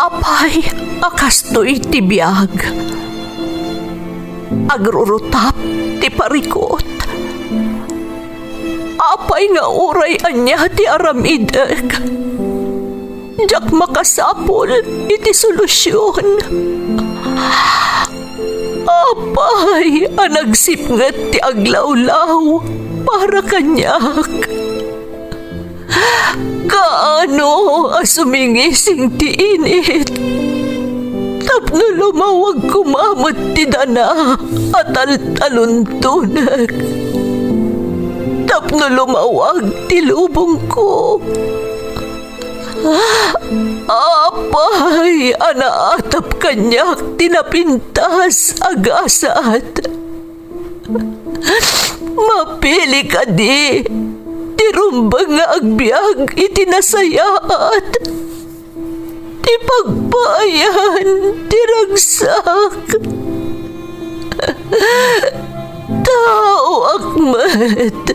Apay, akastoy ti biyag. Agrurutap ti parikot. Apay nga uray anya ti aramideg. Jak makasapol iti solusyon. Apay, anagsipnget ti aglawlaw para kanyak. Kaano asumingising ti init. Tapno lumawag kumamot ti dana at taluntunak. Tapno lumawag ti lubong ko. Apay, anaatap kanyak tinapintas agasat. Mapili ka di, tirumbang nga agbyag itinasayaat. Ti pagbayan, tiragsak. Tao akmat,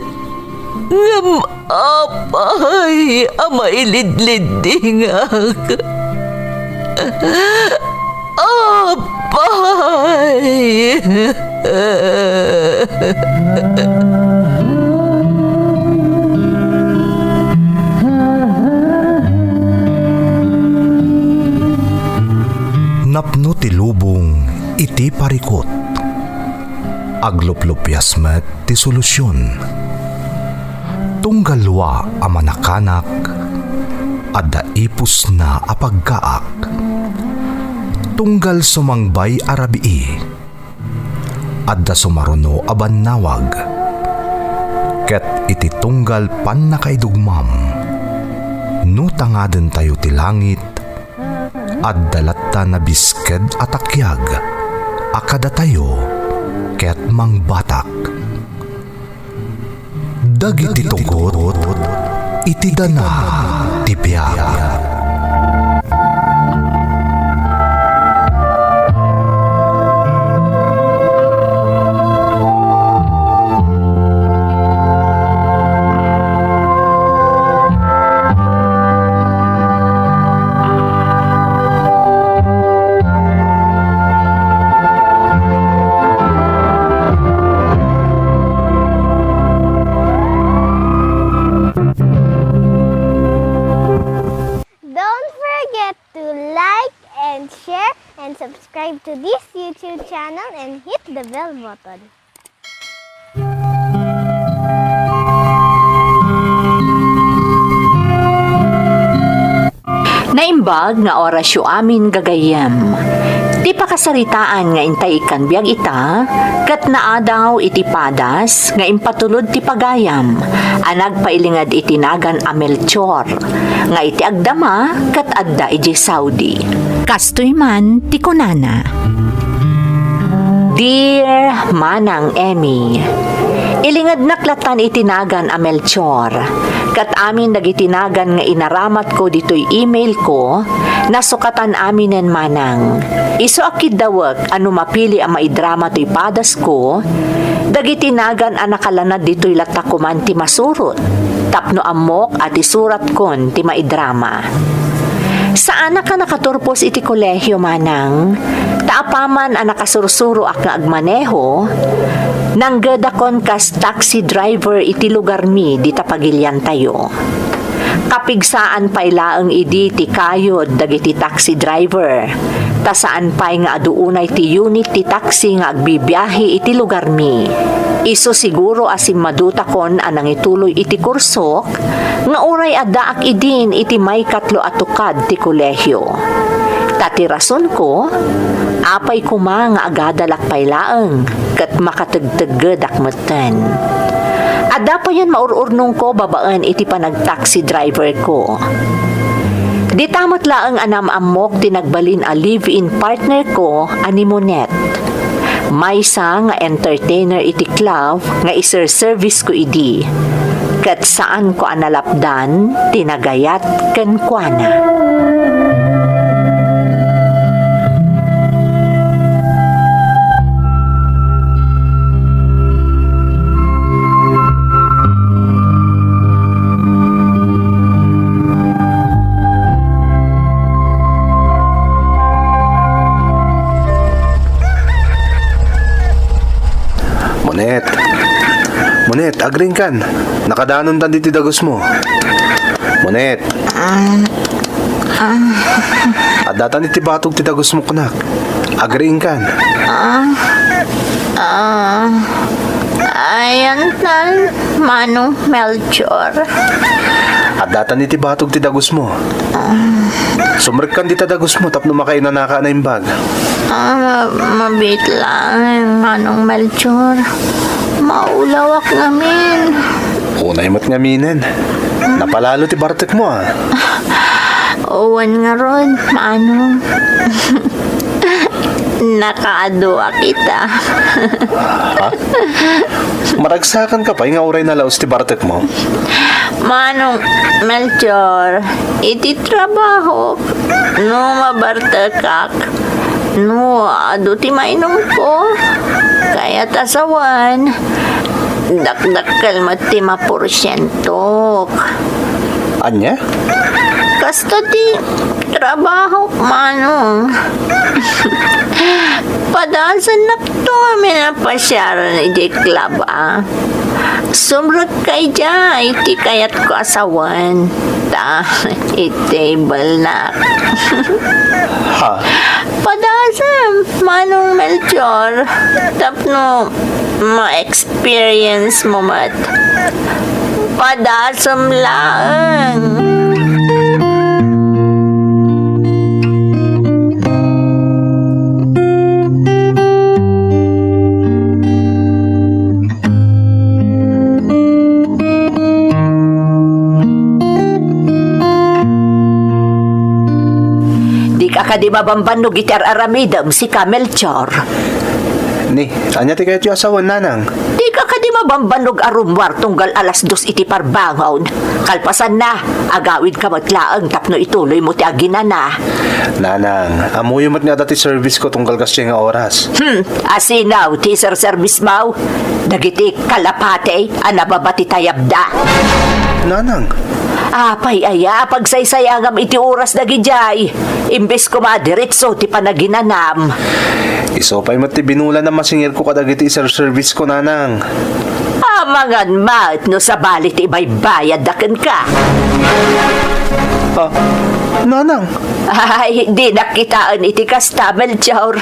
ngam apay, amailidlidingak. Apay. Napno ti lubong iti parikot. Agluplupyas met ti solusyon. Tunggalwa a manakanak, adda ipus na apagkaak. Tunggal sumangbay arabii, adda sumaruno abannawag. Ket iti tunggal pan nakaidugmam, no tangaden tayo ti langit, adda latta na bisked atakyag, akada tayo, ket mangbatak. Dagiti tugot, iti dana ti biyag. Subscribe to this YouTube channel and hit the bell button. Naimbag nga orasyo amin gagayem. Di pa kasaritaan nga intay ikan biyag ita, kat naadaw iti padas nga impatulod ti pagayam, anag pailingad itinagan a Melchor, nga iti agdama kat adda iti Saudi. Kastoy man ti kunana. Dear Manang Emmy, ilingad naklatan itinagan a Melchor, kat amin nagitinagan nga inaramat ko dito'y email ko, nasukatan aminen manang. Iso akid dawag ano mapili ang maidrama to'y padas ko, dagitinagan ang nakalanad dito'y latakuman ti masurot, tapno amok at isurat kon ti maidrama. Saan ka nakaturpos iti kolehyo manang? Taapaman ang nakasursuro ak nga agmaneho, nanggedakon kas taxi driver iti lugar mi di tapagilyan tayo. Kapigsaan pailaeng idi ti kayod dagiti taxi driver, tasaan pay nga aduunay ti unit ti taxi nga agbibiyahe iti lugar mi. Iso siguro asim maduta kon anang ituloy iti kursok, nga uray addaak idin iti may katlo atukad ti kolehyo. Tati rason ko, apay kuma nga agadalak pailaeng, kat makatagtaggedak meten. Adda pa yan maururnong ko babaan iti panag-taxi driver ko. Di tamot laeng anam amok tinagbalin a live-in partner ko animonet. Maysa nga entertainer iti club nga iser-service ko idi. Kat saan ko analapdan tinagayat ken kuana. Monet, agring kan. Nakadanon tan diti dagos mo. Monet. At datan iti batog ti dagos mo kanak. Agring kan. Ayan tan, Manong Melchor. At datan iti batog ti dagos mo. Sumrek kan dita dagos mo tapno makainanaka na imbag. Mabit lang, Manong Melchor. Maulawak namin. Unay mo't ngaminan. Napalalo ti bartek mo ah. Uwan nga ron, Manong. Nakaadua kita. Ha? Maragsakan ka pa, nga oray na laos ti bartek mo. Manong Melchor, iti trabaho. No mabartakak. No, ado ti mainom ko. Kaya tasawan. Dakdakkel mati maporsyentok. Anya? Kasta ti trabaho, Manong. Padasan na to, minapasyaran iti club, ah. Sumrot kay dya, iti kayat ko asawan. Ta, itable na. Ha? Padasan, Manong Melchor. Tapno, ma-experience mo mat. Padasam lang. Di mabambanog iti aramidam si Melchor. Ni, anya ti kayat yung asawan nanang? Di ka di mabambanog arumwar tunggal alas 2 iti parbangon. Kalpasan na, agawid ka matlaang tapno ituloy mo ti aginana. Nanang, amuyo mat nga dati service ko tunggal kasya nga oras. Asinaw, ti service mau. Dagiti kalapate, anababati tayabda. Nanang, Apay aya, pagsaysayangam iti oras dagijay. Imbes ko madiretso ti panaginanam. isopay mat ti binula na masingir ko kadagiti service ko nanang. Amangan mat no sa balit ibay bayad daken ka. Ah, nanang, Ay, di nakitaan iti kasta, Melchor.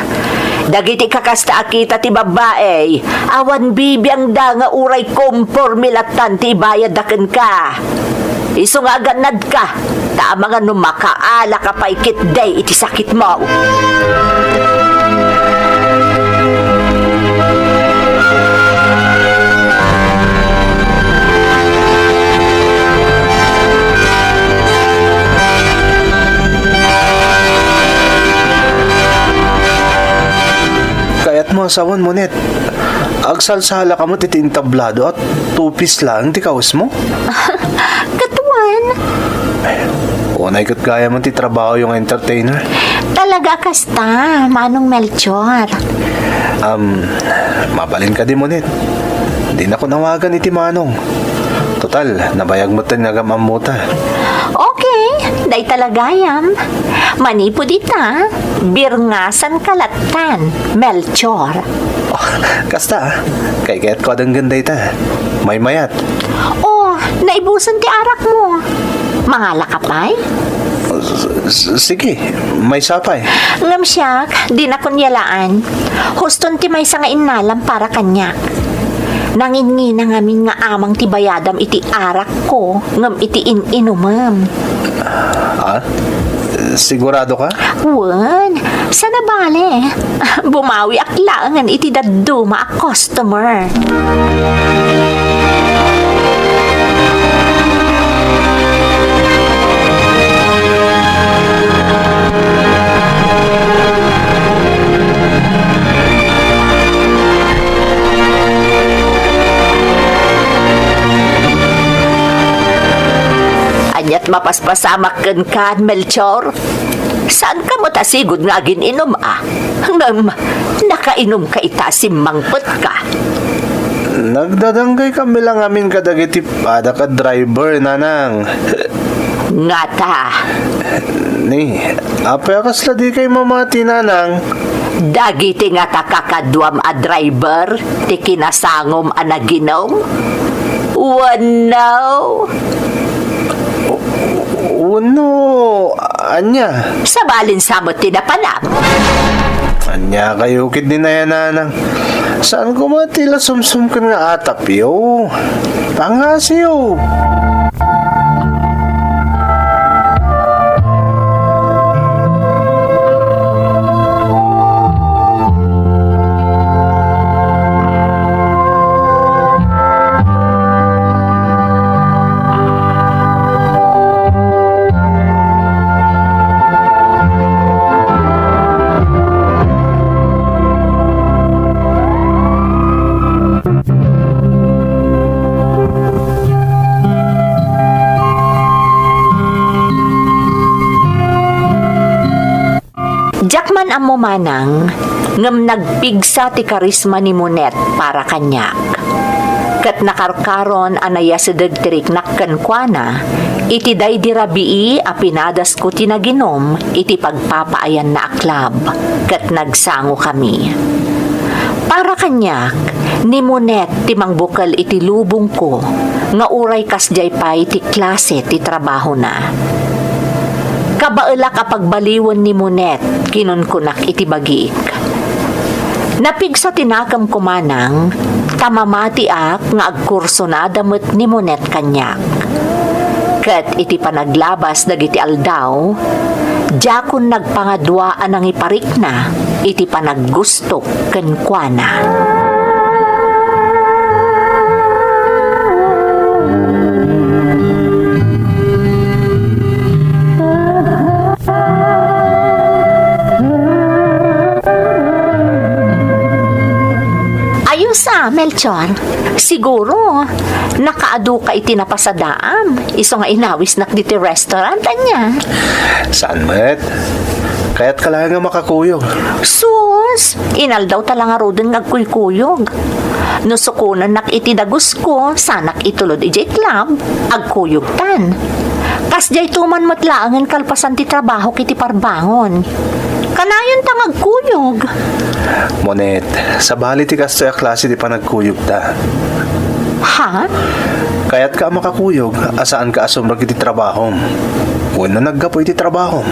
Dagiti kakasta akita ti babae. Awan bibiyang da nga uray kompor milatan ti bayad daken ka. Iso nga ganad ka. Tama nga no makaala ka pa ikit day iti sakit mo. kayat mo asawan mo net. Agsalsala ka mo titintablado at tupis lang ti kaos mo. Katuan, Unay kat gaya mo ti trabaho yung entertainer. talaga kasta, Manong Melchor. Mabalin ka di mo net. Di na ko nawagan iti manong. Total, nabayag mo tayo nagamamuta. Okay, day talaga yan. Manipo dita, birngasan kalatan, Melchor. Oh, kasta kay kaya't ko adang ganda ita. May mayat. Oh, naibusan ti arak mo. Mangala ka pa'y? Sige, may sapay. Ngam siyak, di na kunyalaan. Huston ti may nga inalam para kanyak. Nangingi na ngamin nga amang ti bayadam iti arak ko, ngam iti inumam. Ah? Sigurado ka? Wan, sana bale. Bumawi aklangan iti daduma a customer. Anyat mapaspasamak kan Melchor. Saan ka mo tasigod nga gininom Ngam, nakainom ka itasim mangpot ka. Nagdadanggay kami lang amin kadagiti pada ka driver, nanang. Ngata, Ni, apekas la di kay mamati, nanang. dagiti nga kakakaduam a driver, ti kinasangom a naginom. Wanaw. Uno, anya. Sa balin samot tinapanam. Anya kayo kid ni nanang. Saan ko matila sumsum ka nga atap yo? Pangasiyo. Jakman amo manang, ngam nagpigsa ti karisma ni Monet para kanyak. Kat nakarkaron anaya sa dagtirik nakkankwana, iti day dirabii a pinadas ko tinaginom, iti pagpapaayan na aklab, kat nagsango kami. Para kanyak, ni Monet ti mangbukal iti lubong ko, nga uray kasjay pa iti klase ti trabaho na. Kabaela kapag baliwan ni Monet, kinunkunak iti bagiik. Napig sa tinakam kumanang, tamamati ak nga agkurso na damot ni Monet kanyak. Kat iti panaglabas dagiti aldaw, jakon nagpangadwaan ang iparik na, iti panaggusto kenkwana. Melchor, siguro nakaadu ka iti napasadaam. Iso nga inawis nak diti restaurant niya. Saan met? Kaya't ka lang nga makakuyog. Sus, inaldaw talang arodin ngagkuykuyog. No sukunan nak iti dagus ko, sanak itulod ijay club, agkuyog tan. Kasjay tuman matlaangan kalpasan ti trabaho kiti parbangon. Kanayon tang agkuyog. Monet, sa bali ti kastoy a klase di pa nagkuyog ta. Ha? Kaya't ka makakuyog, asaan ka asumrag iti trabaho. Una naggapo iti trabaho.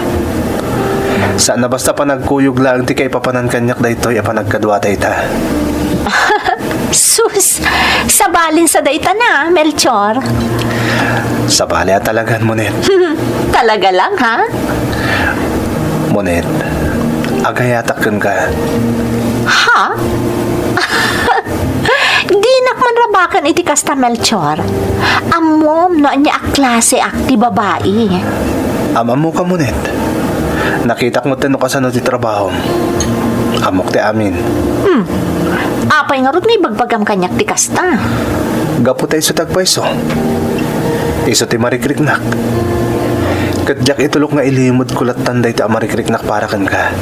Saan na basta pa nagkuyog lang ti kay papanan kanyak daytoy a panagkadwatay ta. Sus, sabalin sa dayta na, Melchor. Sa bali at talagan, Monet. Talaga lang, ha? Monet, agayatakan ka. Ha? Di nakman rabakan iti kasta, Melchor. Amom no anya klase akti babae. Ama mo ka, Monet. Nakita ko tino ka sa no ti trabaho. Amok ti amin. Apay nga rod may bagbagam kanyak ti kasta. Gapo tayo sa tagpaiso. Iso ti marikriknak. Kadyak itulok nga ilimod kulat tanday ti amarikriknak para kan ka.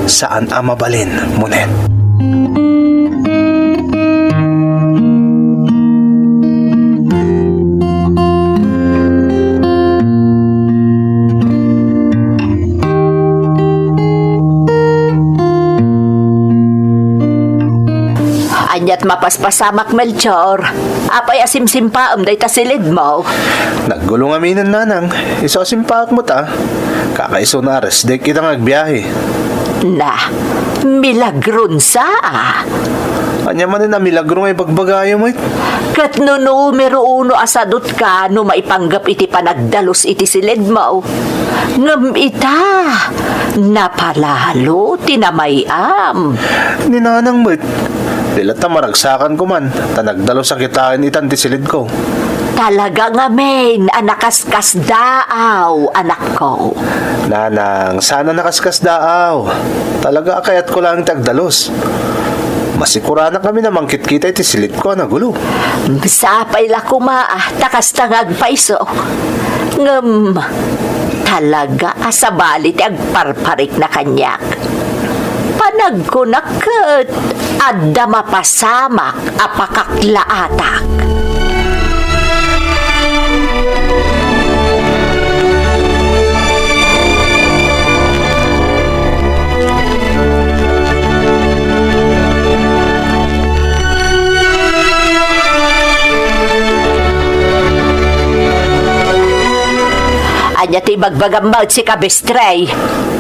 Saan amabalin, Monet? Anyat mapaspasamak, Melchor. Apay asimsimpaam day tasilid mo. Naggulong aminan nanang. Iso simpak mo ta. Kakaiso na aras. Dek kitang agbiyahe. Na, milagron sa Anya man na milagro ngay bagbagayo mo. Kat no numero uno asadot ka no maipanggap iti panagdalos iti silid mo. Ngam ita, napalalo tinamayam. Ni nanang mo. Dilat na maragsakan ko man. Tanagdalo sa kitain itan ti silid ko. Talaga nga men, anakaskas daaw, anak ko. Nanang, sana nakaskas daaw. Talaga kayat ko lang tagdalos. Masikura na kami na mangkit-kita iti silid ko na gulo. Sapay la kumaa, takas tangag paiso. Ngam, talaga asabali ti agparparik na kanyak. Panagkunakat, adda mapasamak apakaklaatak. Anya ti bagbagamad si Kabestray.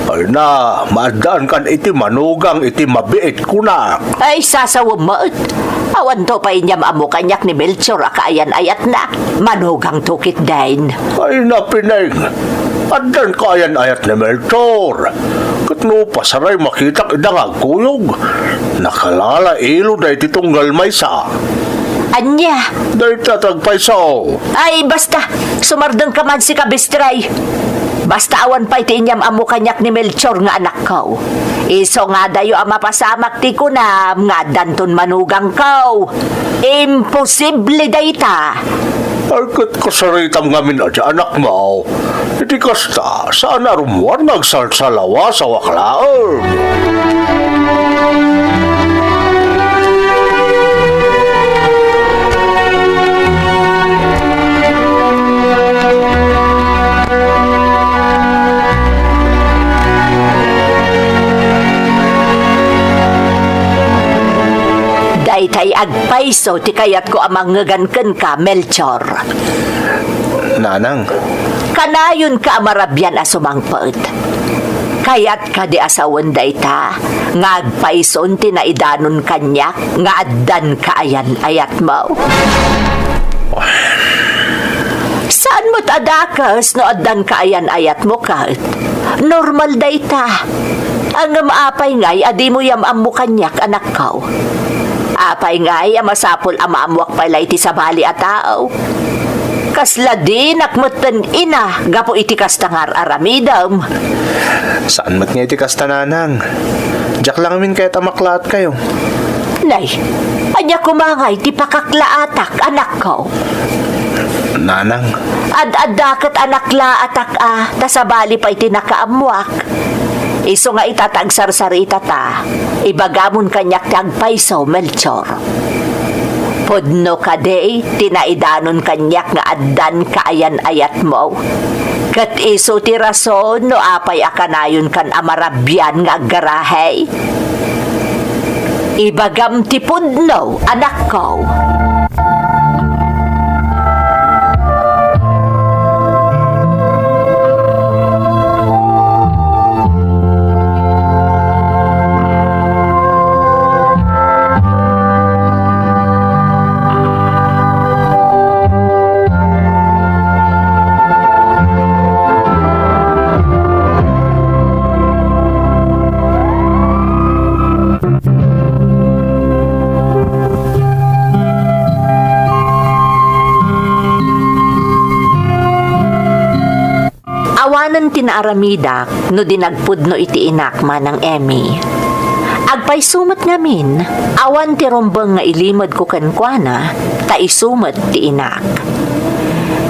Ay na, maadaan kan iti manugang iti mabiit kunak. Ay sasawamot. Awan to pa inyam amo kanyak ni Melchor akaayan ayat na. Manugang tukit dain. Ay na, Pineng. Adan kayan ayat ni Melchor. Katno pasaray makitak idang agkuyog. Nakalala ilo da iti tunggal may sa. Anya? Day tatagpayso. Ay basta, sumardeng ka man si Kabestray. Basta awan pa iti inyam amo kanyak ni Melchor nga anak ko. Iso nga dayo ang mapasamak ti kunam nga danton manugang ko. Imposible dayta. Arkat kasaritam ngamin adya anak mo. Iti kasta, saan arumuan nagsalsalawa sa waklaang. Daytay agpaiso ti kayat ko amang ngaganken ka, Melchor. Nanang, Kanayon ka amarabyan a sumangpaet. Kayat ka di asawan dayta, nga agpaison ti naidanon kanyak, nga addan ka ayan ayat mo. Saan mo't adakas no addan ka ayan ayat mo kahit? Normal dayta. Ang maapay ngay, adi mo yamam mo kanyak anak ko. Apay ngay, amasapol amaamwak pala iti sabali at tao. Kasla din akmatan ina, gapo iti kastangar aramidam. saan mat nga iti kasta nanang? Diyak lang amin kaya tamaklaat kayo. Nay, anya kumangay ti pakaklaatak anak ko. Nanang, Ad-adakat anak laatak tasabali pa iti nakaamwak. Iso nga itatagsarsarita ta, ibagamon kanyak tagpaiso, Melchor. Podno ka day, tinaidanon kanyak nga addan kaayan ayat mo. Kat iso ti rason no apay akanayon kan amarabyan nga garahay. Ibagam ti podno, anak ko. Awanan tinaaramidak no dinagpudno iti inakma ng Emmy. Agpay sumat ngamin, awan ti rombeng nga ilimod ko kankwana, ta isumat ti inak.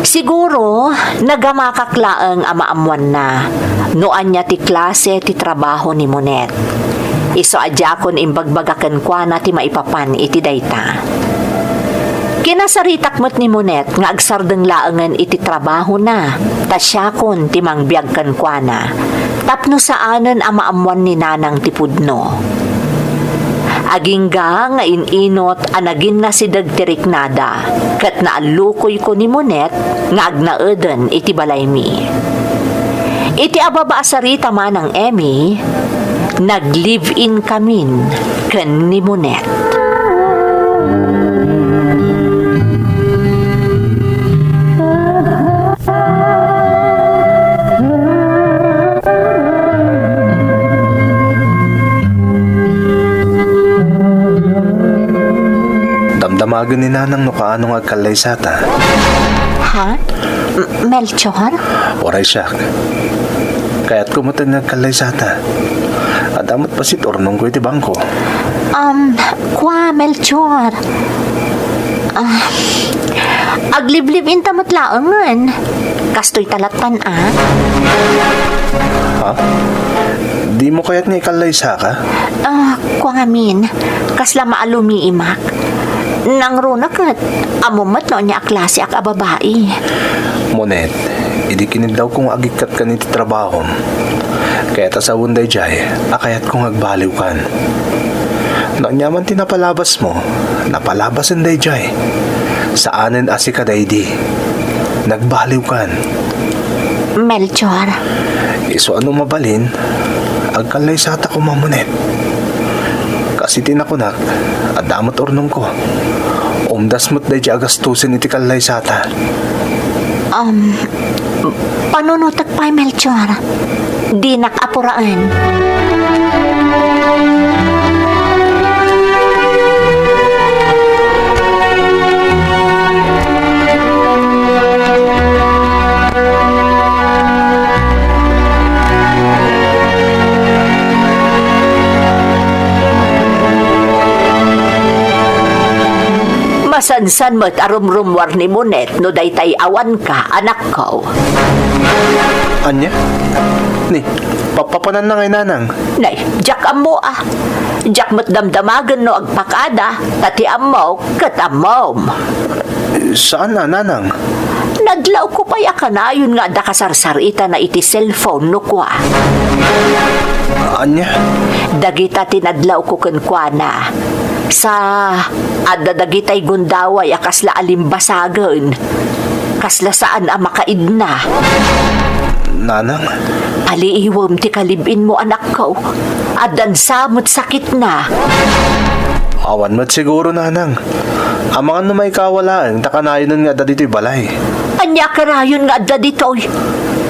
Siguro, nagamakaklaang amaamuan na, noan niya ti klase ti trabaho ni Monet. Iso adjakon imbagbagakan kwa na ti maipapan iti dayta. Kinasaritak mo't ni Monet nga agsardeng laangan iti trabaho na, tasyakon ti mangbiagkan kwa na, tapno saanan amaamuan ni nanang ti pudno. Agingga nga ininot anagin na si dagtiriknada, kat naalukoy ko ni Monet nga agnaeden iti balaymi. Iti ababa asarita manang Emmy, nag-live-in kamin ken ni Monet. Damdamagan ni nanang no kaano nga kalaysata. Ha? Melchor? Waray siya. Kaya't kumutan nga kalaysata. At amot pa si Tornong ko iti bangko. Kwa Melchor? Agliblib in tamot laangan. Kastoy talatan Ha? Di mo kaya't nga ikalaysa ka? Kwa ngamin, kasla maalumi imak. Nang runakat, amumat no niya klase ak ababae. Monet, idi kinidlaw kong agikat ka niti trabaho. Kaya tasawon day jay, akayat kong agbaliw kan. Nanyaman tinapalabas mo, napalabasan day jay. Saanin asika day di, nagbaliw kan. Melchor. Iso ano mabalin, agkalay sa ata ko mamunet. Kasi tinakunak, at damot ornong ko. Umdas mo't day agastusin iti kalay sa ata. Panunutak pa, Melchor. Di nakapuraan. Masansan mo't arumrumwar ni Monet no daytay awan ka, anak ko. Anya? Ni, papapanan na ngay nanang. Nay, jak amo ah. Jak mo't damdamagan no agpakada, tati amaw kat amom. Saan na nanang? Nadlaw ko pa yakanayon nga da kasarsarita na iti cellphone no kwa. Anya? Dagita tinadlaw ko kenkwana. Sa adadagitay gundaway akasla alimbasagan. Kasla saan ang makaidna. Nanang? Aliiwam ti kalibin mo anak ko. Adan samot sakit na. Awan mo't siguro nanang. Ang mga numay kawalaan, takanayon nun nga da dito'y balay. Anya karayon nga adda ditoy.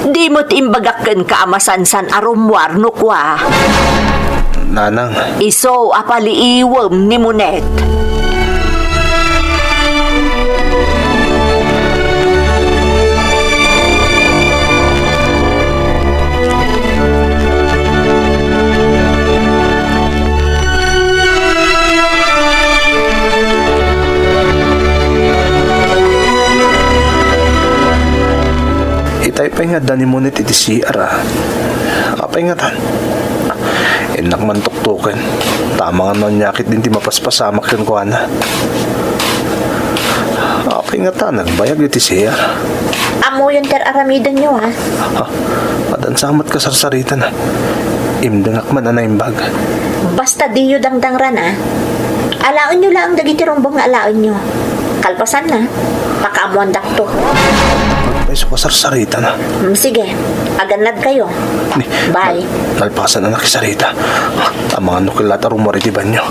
Di mo't imbagaken kaamasansan arumwar no kwa. Nanang, Iso apaliiwam ni Monet. itay pa nga dani mo nit iti CR apay nga tan. Inak man tuktukin. Tama nga nanyakit din ti mapaspasamak yun ko na. Apay nga ta, nagbayag iti CR. Amo yung ter-aramidan nyo ha. Ha, madan samat ka sarsarita na. Imdangak man na naimbag. Basta di nyo dangdangran ha. Alaon nyo lang dagiti rumbong na alaon nyo. Kalpasan na. Pakaamuan dakto. Pagpaiso ko sarsarita na. Sige, aganad kayo. Bye. Nalpasan na nakisarita. Ang mga nukilata rumari di banyo.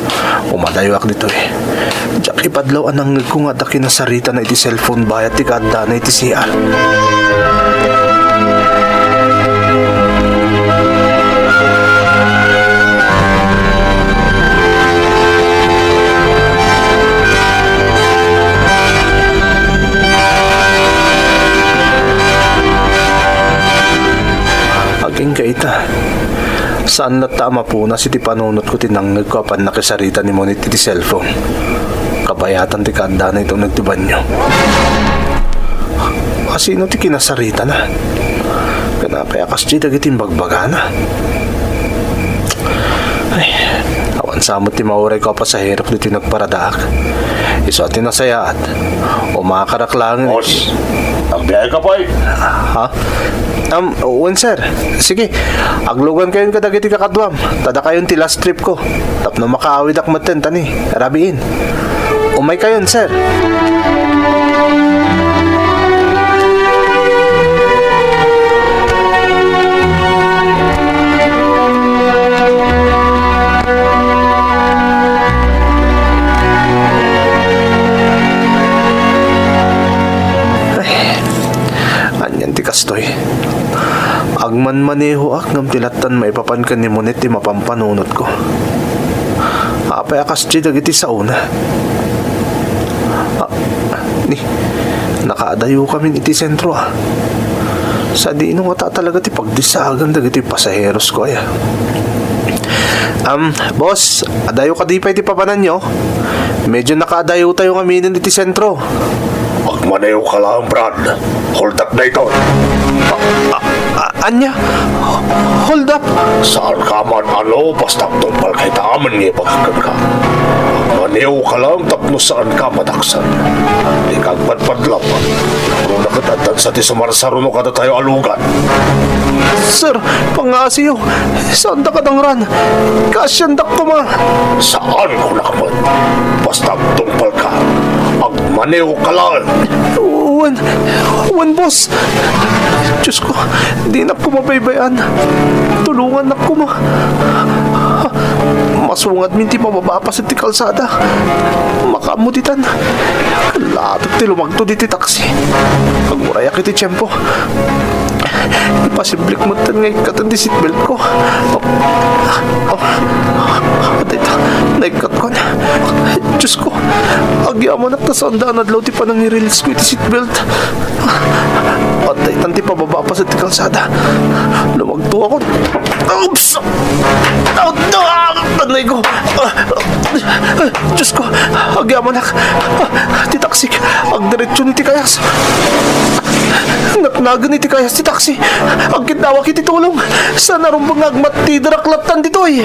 Umadaywak dito eh. Diyak ipadlaw anang ko nga daki na sarita na iti cellphone bayat ti kada na iti CR. Aging kaita. Saan na tama po na si ti panunot ko tinangag ko apan nakisarita ni Monit iti cellphone. Kabayatan ti kanda na itong nagtiban nyo. Kasino ti kinasarita na? Kanapayakas di dagitin bagbagana. Ay, awan samot ti mauray ko pa sa hirap dito nagparadaak. Iso at tinasayaat. Umakaraklangan. Boss, nagbiyay ka pa eh. Ha? Uwan sir. Sige, aglugan kayon kadagiti kakadwam. Tada kayon ti last trip ko. Tapno makaawid ak maten tani. Rabiin. Umay kayon sir. Kastoy. Agman maneho ak ngam tilatan maipapan ka ni Monet ti mapampanunot ko. Apay akas di dagiti sa una. Ni, nakaadayo kami iti sentro ah. Sa di nung ata talaga ti pagdisagan dagiti pasaheros ko ay. Boss, adayo ka di pa iti papanan nyo. Medyo nakaadayo tayo aminin iti sentro. Magmanayo ka lang, Brad. Hold up na ito. Anya? Hold up? Saan ka man basta tungpal kay taaman nga ipagkakan ka. Maniw ka lang tapno saan ka madaksan. Di kang padpadlap. Kung nakatatan sa ti sumarsaruno ka na tayo alugan. Sir, pangasiyo. Saan da kadangran? Kasyandak ko ma. Saan ko nakaman? Basta tungpal ka. Agmaniw ka lang. Wan, boss. Diyos ko, di na ko mabaybayan. Tulungan na ko masungad minti pababa pa sa ti kalsada. Makamuditan. Lahat ti lumagto di ti taksi. Pagmuraya kiti tiyempo. Ipasiblik mo tan ngay katan di seatbelt ko. Dito, naikat ko na. Diyos ko, agyaman at nasandaan at ti pa nang i-release ko iti seatbelt. At tanti pababa pa sa ti kalsada. Lumagto ako. Oops! Tanay ko. Diyos ko, agyaman ak. Ti taksi, agdiretso ni ti kayas. Natnagan ni ti kayas ti taksi. Ang kitawak iti tulong. Sa narumbang agmat ti daraklatan ditoy.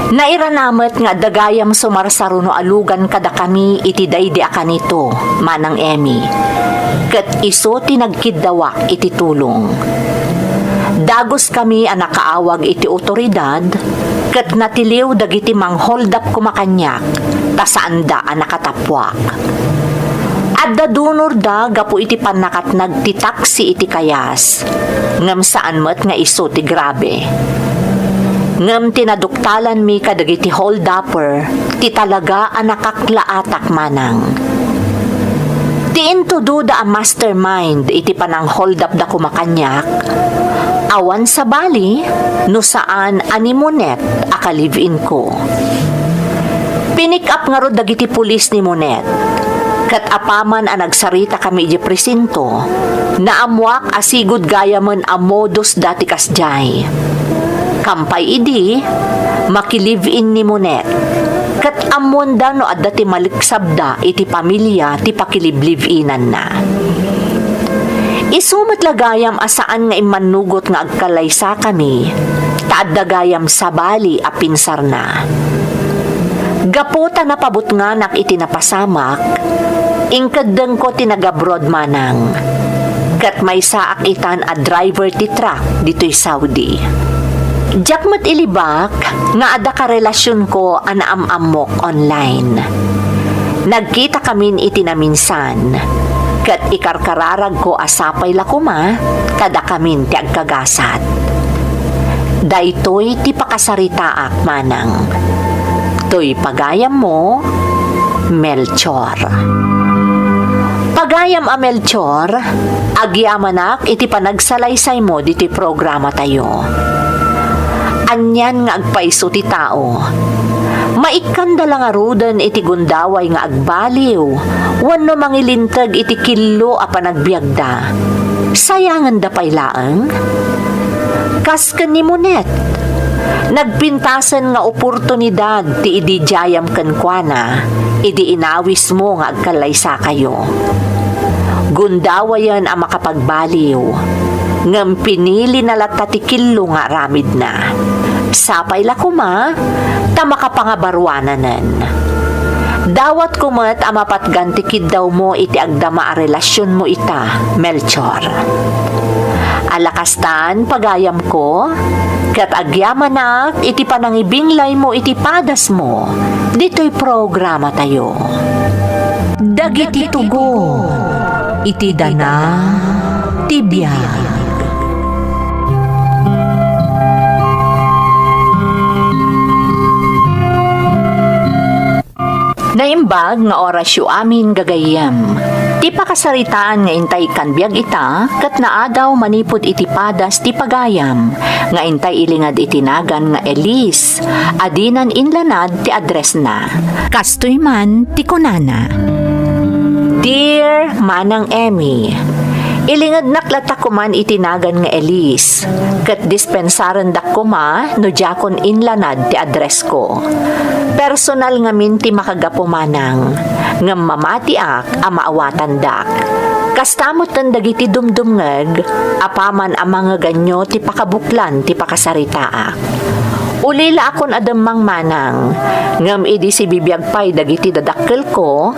Nairanamet nga dagayam sumarsaruno alugan kada kami iti daydi akanito, manang Emmy. Ket iso tinagkidawak iti tulong. Dagos kami ang nakaawag iti otoridad, ket natiliw dagiti mang hold up kumakanyak, tasaanda ang nakatapwak. Adda dunor da gapu iti panakatnag ti taksi iti kayas, ngem saan met nga iso ti grabe. Ngem tinaduktalan mi kadagiti hold-upper, ti talaga ang nakaklaatak manang. Ti intududa ang mastermind iti panang hold-up da kumakanyak, awan sa bali, no saan animunet aka-live-in ko. Pinik up nga ro dagiti pulis ni Monet, kat apaman ang nagsarita kami iti presinto, na amwak asigud gayaman a modus dati kasjay. Kampay idi, makilive-in ni Monet. Kat amonda no adda ti maliksabda iti pamilya ti pakilive-inan na. Isumat lagayam asaan nga imanugot nga agkalaysa kami, taadda gayam sa bali a pinsar na. Gapota na pabot nga nak iti napasamak, ingkadeng ko tinagabroad manang. Kat may saak itan a driver ti truck dito'y Saudi. Jakmat ilibak nga ada ka relasyon ko anaam-amok online. Nagkita kamin iti na minsan, kat ikarkararag ko asapay lakuma, kada kamin ti agkagasat. Daytoy ti pakasaritaak manang. Toy pagayam mo, Melchor. Pagayam a Melchor, agyamanak iti panagsalaysay mo diti programa tayo. Anyan nga agpaiso ti tao. Maikanda lang arudan iti gundaway nga agbaliw, wano mangilintag iti kilo a panagbiagda. Sayangan da paylaang? Kasken ni Monet, nagpintasan nga oportunidad ti idi jayam kenkwana, idi inawis mo nga agkalaysa kayo. Gundawayan ang makapagbaliw, ngam pinili na latatikilo nga ramid na. Sapay lakuma, ta makapangabarwananan. Dawat kumat ang mapatgantikid daw mo iti agdama a relasyon mo ita, Melchor. Alakastan pagayam ko, kat agyamanak iti panangibinglay mo iti padas mo, dito'y programa tayo. Dagiti tugo, iti dana, tibiyag. Naimbag nga orasyo amin gagayam. Ti pakasaritaan nga intay kanbiag ita, kat naadaw manipod iti padas ti pagayam, nga intay ilingad itinagan nga Elise, adinan inlanad ti address na. Kastoy man ti kunana. Ti Dear Manang Emmy, ilingad naklata ko man itinagan nga Elise. Kat dispensaran dak ko ma, no jakon inlanad ti address ko. Personal nga minti makagapo manang, nga mamati ak amaawatan dak. Kastamot ng dagiti dumdumngag, apaman ang mga ganyo ti pakabuklan ti pakasaritaak. Ulila akon adamang manang, ngam idi si bibiyag pay dagiti dadakkel ko,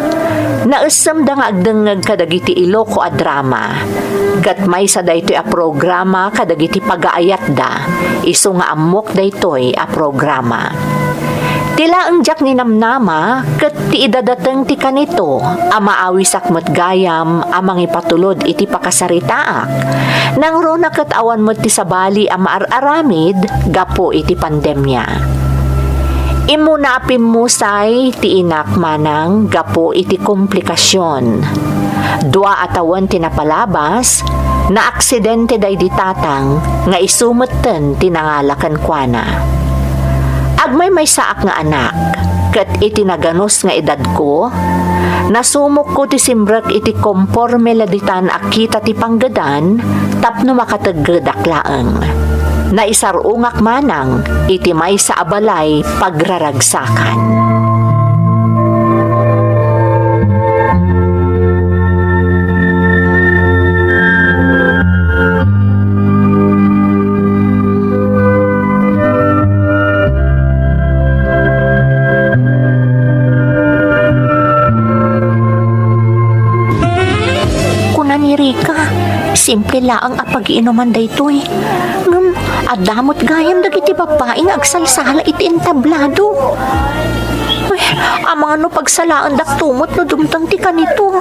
nausam da nga agdengag kadagiti iloko a drama. Kat may sa daytoy a programa kadagiti pagaayat da, iso nga amok daytoy a programa. Tila ang jak ni namnama, kat ti idadateng ti kanito, amaawisak mo't gayam, amang ipatulod iti pakasaritaak. Nang rona kat awan mo't ti sabali amaararamid, gapo iti pandemya. Imunapim musay ti inak manang, gapo iti komplikasyon. Dua atawan tinapalabas, na aksidente day ditatang, nga isumutten tinangalakan kuana. Agmay may saak nga anak, kat itinaganos nga edad ko, nasumok ko ti simbrek iti komporme laditan akita ti panggadan, tapno makatagdaklaang. Naisarungak manang, iti may sa abalay pagraragsakan. Simple laang apag-iinuman daytoy. Ngam, adamot gayam dagiti babaeng agsalsala iti entablado. Uy, amang ano pagsalaan dak tumot no dumtang ti kanito.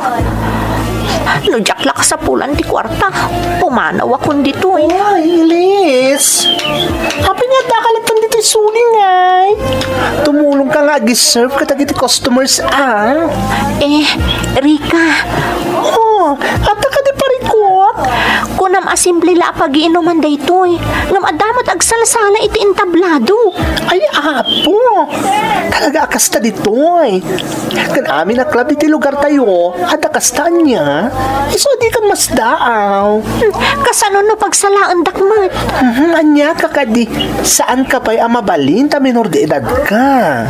No jakla ka sa pulan ti kwarta. Pumanaw akong ditoy. Ay, Elise. Happy nga dakalatan dito suling ay. Tumulong ka nga agi-serve ka dagiti customers Rika. At ka di parikot. Kunam asimple la pag-iinuman daytoy. Ngam adamot agsalsala iti entablado. Ay, apo. Talaga akasta ditoy. Kan amin na club iti lugar tayo. At akastaan niya. Iso di ka mas daaw. Kasano no pagsalaan dakmat? Anya ka kadi. Saan ka pa'y amabalin ta minor de edad ka?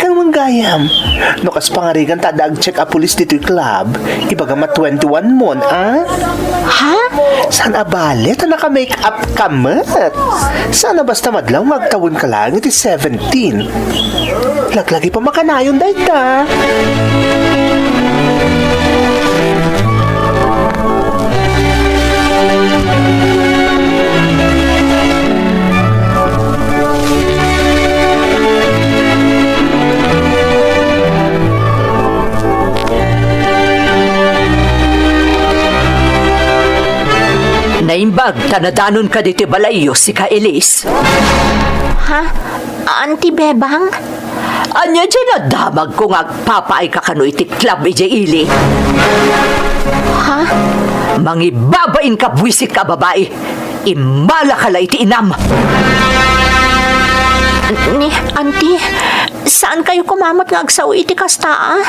Kang manggayam. No kas pangarigan ta dag check a police dito'y club. Ibaga 21 mon, Ha? Saan abali? Ta naka-make up ka mat. Sana basta madlaw magtawon ka lang iti 17. Laglagi pa makanayon dahi ta. Naimbag, tanadanon ka dito balayo si ka Elise. Ha? Auntie Bebang? Anya dyan na damag kung agpapaay ka kano iti club ije ili. Ha? Mangibabain ka buwisit ka babae. Imala ka la iti inam. Auntie, saan kayo kumamot nga agsaw iti kastaa?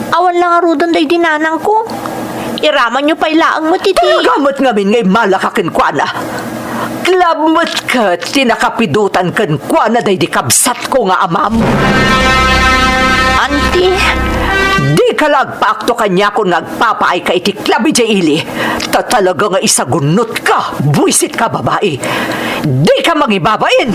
Awan lang arudan day dinanang ko. Iraman nyo pa'y laang mo, titi. Gamot ngamin ngay malakakin kwa na. Klabot ka, tinakapidutan kan kwa na day di kabsat ko nga amam. Auntie, Di ka lagpaakto kanya kung nagpapaay ka iti klabi dya ili. Talaga nga isagunot ka, buisit ka babae. Di ka mangibabain.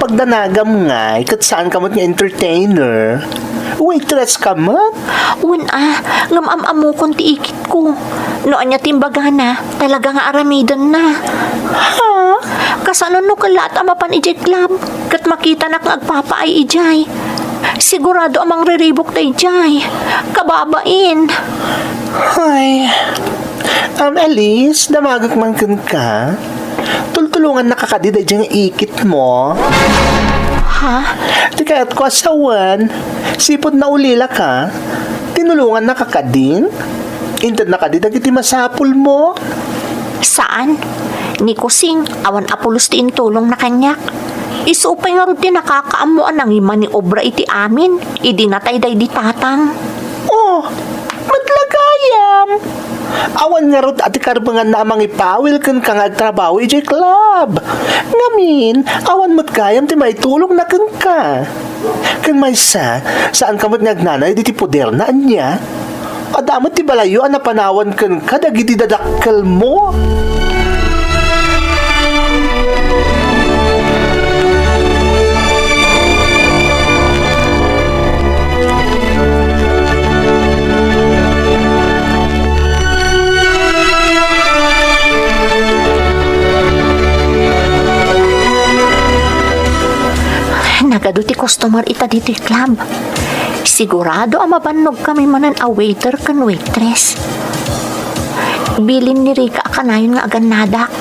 Pagdanagam nga, kat saan ka mo't nga entertainer? Waitress ka mat? Ngam-am-amu kong tiikit ko. Noon niya timbaga na, talaga nga aramidan na. Ha? Kasano no kalat amapan ijay club, kat makita na kang agpapaay ijay. Sigurado amang riribok na ijay. Kababain. Ay, Elise, damagak man ka? Tultulungan nakakadida dyan nga ikit mo. Ha? Di kaya't ko asawan, sipod na ulila ka, di tinulungan na kakadin? Intad na kadidag iti masapul mo? Saan? Ni Kusing, awan apulos ti intulong na kanyak. Isupay nga rin nakakaamuan ang ima ni obra iti amin. Idi natay day di tatang. Oh, matlagayam. Awan nga rin ati karbangan na amang ipawil kan kang agtrabaho iti club. Ngamin, awan matgayam ti may tulong na kan ka. Kan may saan ka mat ngagnanay di ti poder na anya? Adamat ti balayo ang napanawan kan ka dagiti dadakkel mo. Nagado ti customer ita dito club. Sigurado ang mabanog kami manan a waiter kan waitress. Bilin ni Rika akanayon nga agan nadak.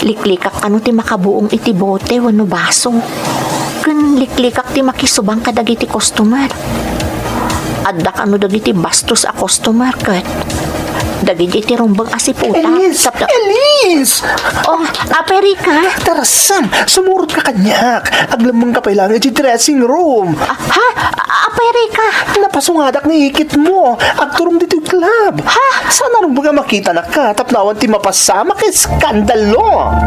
Liklikak ano ti makabuong iti bote wano baso. Kan liklikak ti makisubang kadagiti customer. Addak ano dagiti bastos a customer kat. Dagiti ti rumbang asiputa. Elise! Elise! Oh, ape Rika? Tarasam! Sumurot ka kanyak! Aglamang ka pailangan iti dressing room! Ha? Ape Rika? Napasungadak ni hikit mo! Agturong dito yung club! Ha? Sana rin baga makita na ka tapnawan ti mapasama kay skandalo!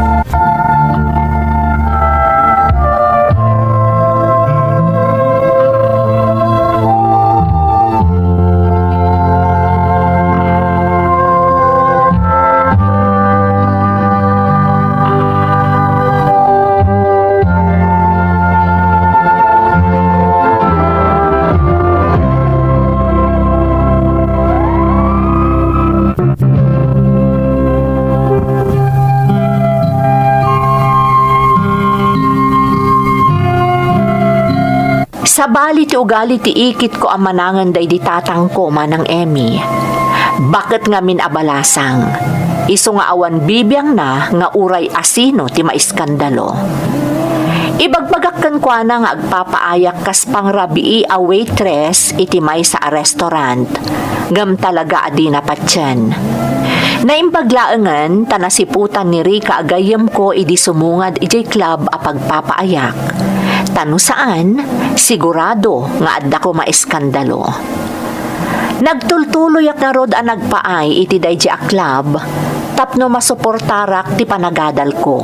Sa bali ti ugali ti ikit ko ang manangan day di tatang ko manang Emmy. Bakit nga min abalasang? Iso nga awan bibiyang na nga uray asino ti maiskandalo. Ibagbagakkan kwa na nga agpapaayak kas pangrabii a waitress iti may sa restaurant. Gam talaga adi na patyan. Naimbaglaangan tanasiputan ni Rika agayam ko idi sumungad ijay club a pagpapaayak. Tano saan, sigurado nga adda ko maiskandalo. Nagtultuloy ak na rod ang nagpaay iti daydi a club, tapno masuportarak ti panagadal ko.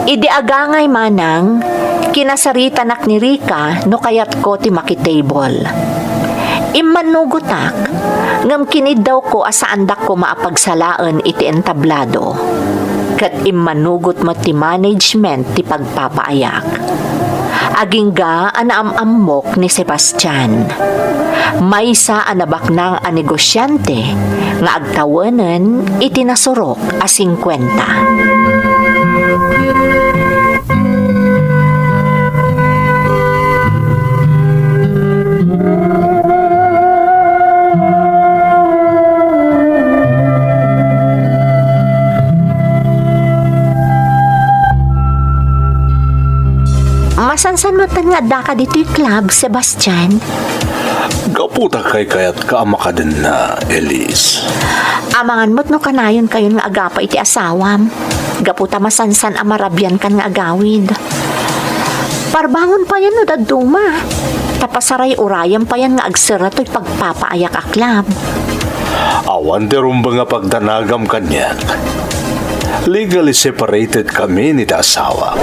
Idi agangay manang, kinasarita nak ni Rika no kayat ko ti makitable. Immanugutak, ngam kinid daw ko asaandak ko maapagsalaan iti entablado. Kat immanugot mo ti management ti pagpapaayak. Agingga anaamamok ni Sebastian. Maysa anabaknang a negosyante nga agtawanen iti nasurok a 50. Masansan mo nga daka dito yung club, Sebastian? Gaputa kay kayat kaama ka din na, Elise. Amangan mo't no kanayon kayo nga agapa iti asawam. Gaputa masansan amarabyan kan nga agawid. Parbangon pa yan no daduma. Tapasaray urayam pa yan nga agsira to'y pagpapaayak a club. Awan derong ba nga pagdanagam kanya? Legally separated kami ni ta asawa.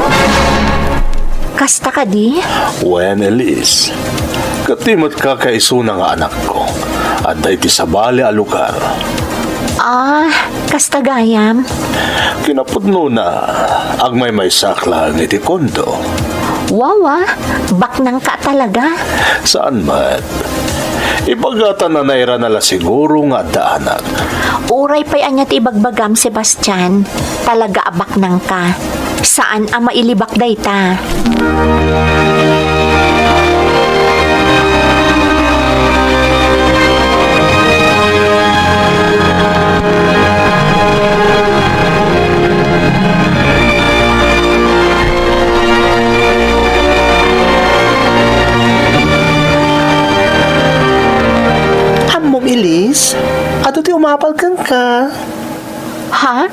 Kasta ka di? When, Elise, katimot ka kaisuna nga anak ko at iti sabali a lugar. Kasta gayam? Kinapudno na agmay may sakla ng iti kondo. Wawa, baknang ka talaga. Saan man? Ibagatan na naira nala siguro nga daanak. Uray pa'y anya ti ibagbagam, Sebastian. Talaga abak nang ka. Saan ang mailibak dayta? sumapal kan ka. Ha?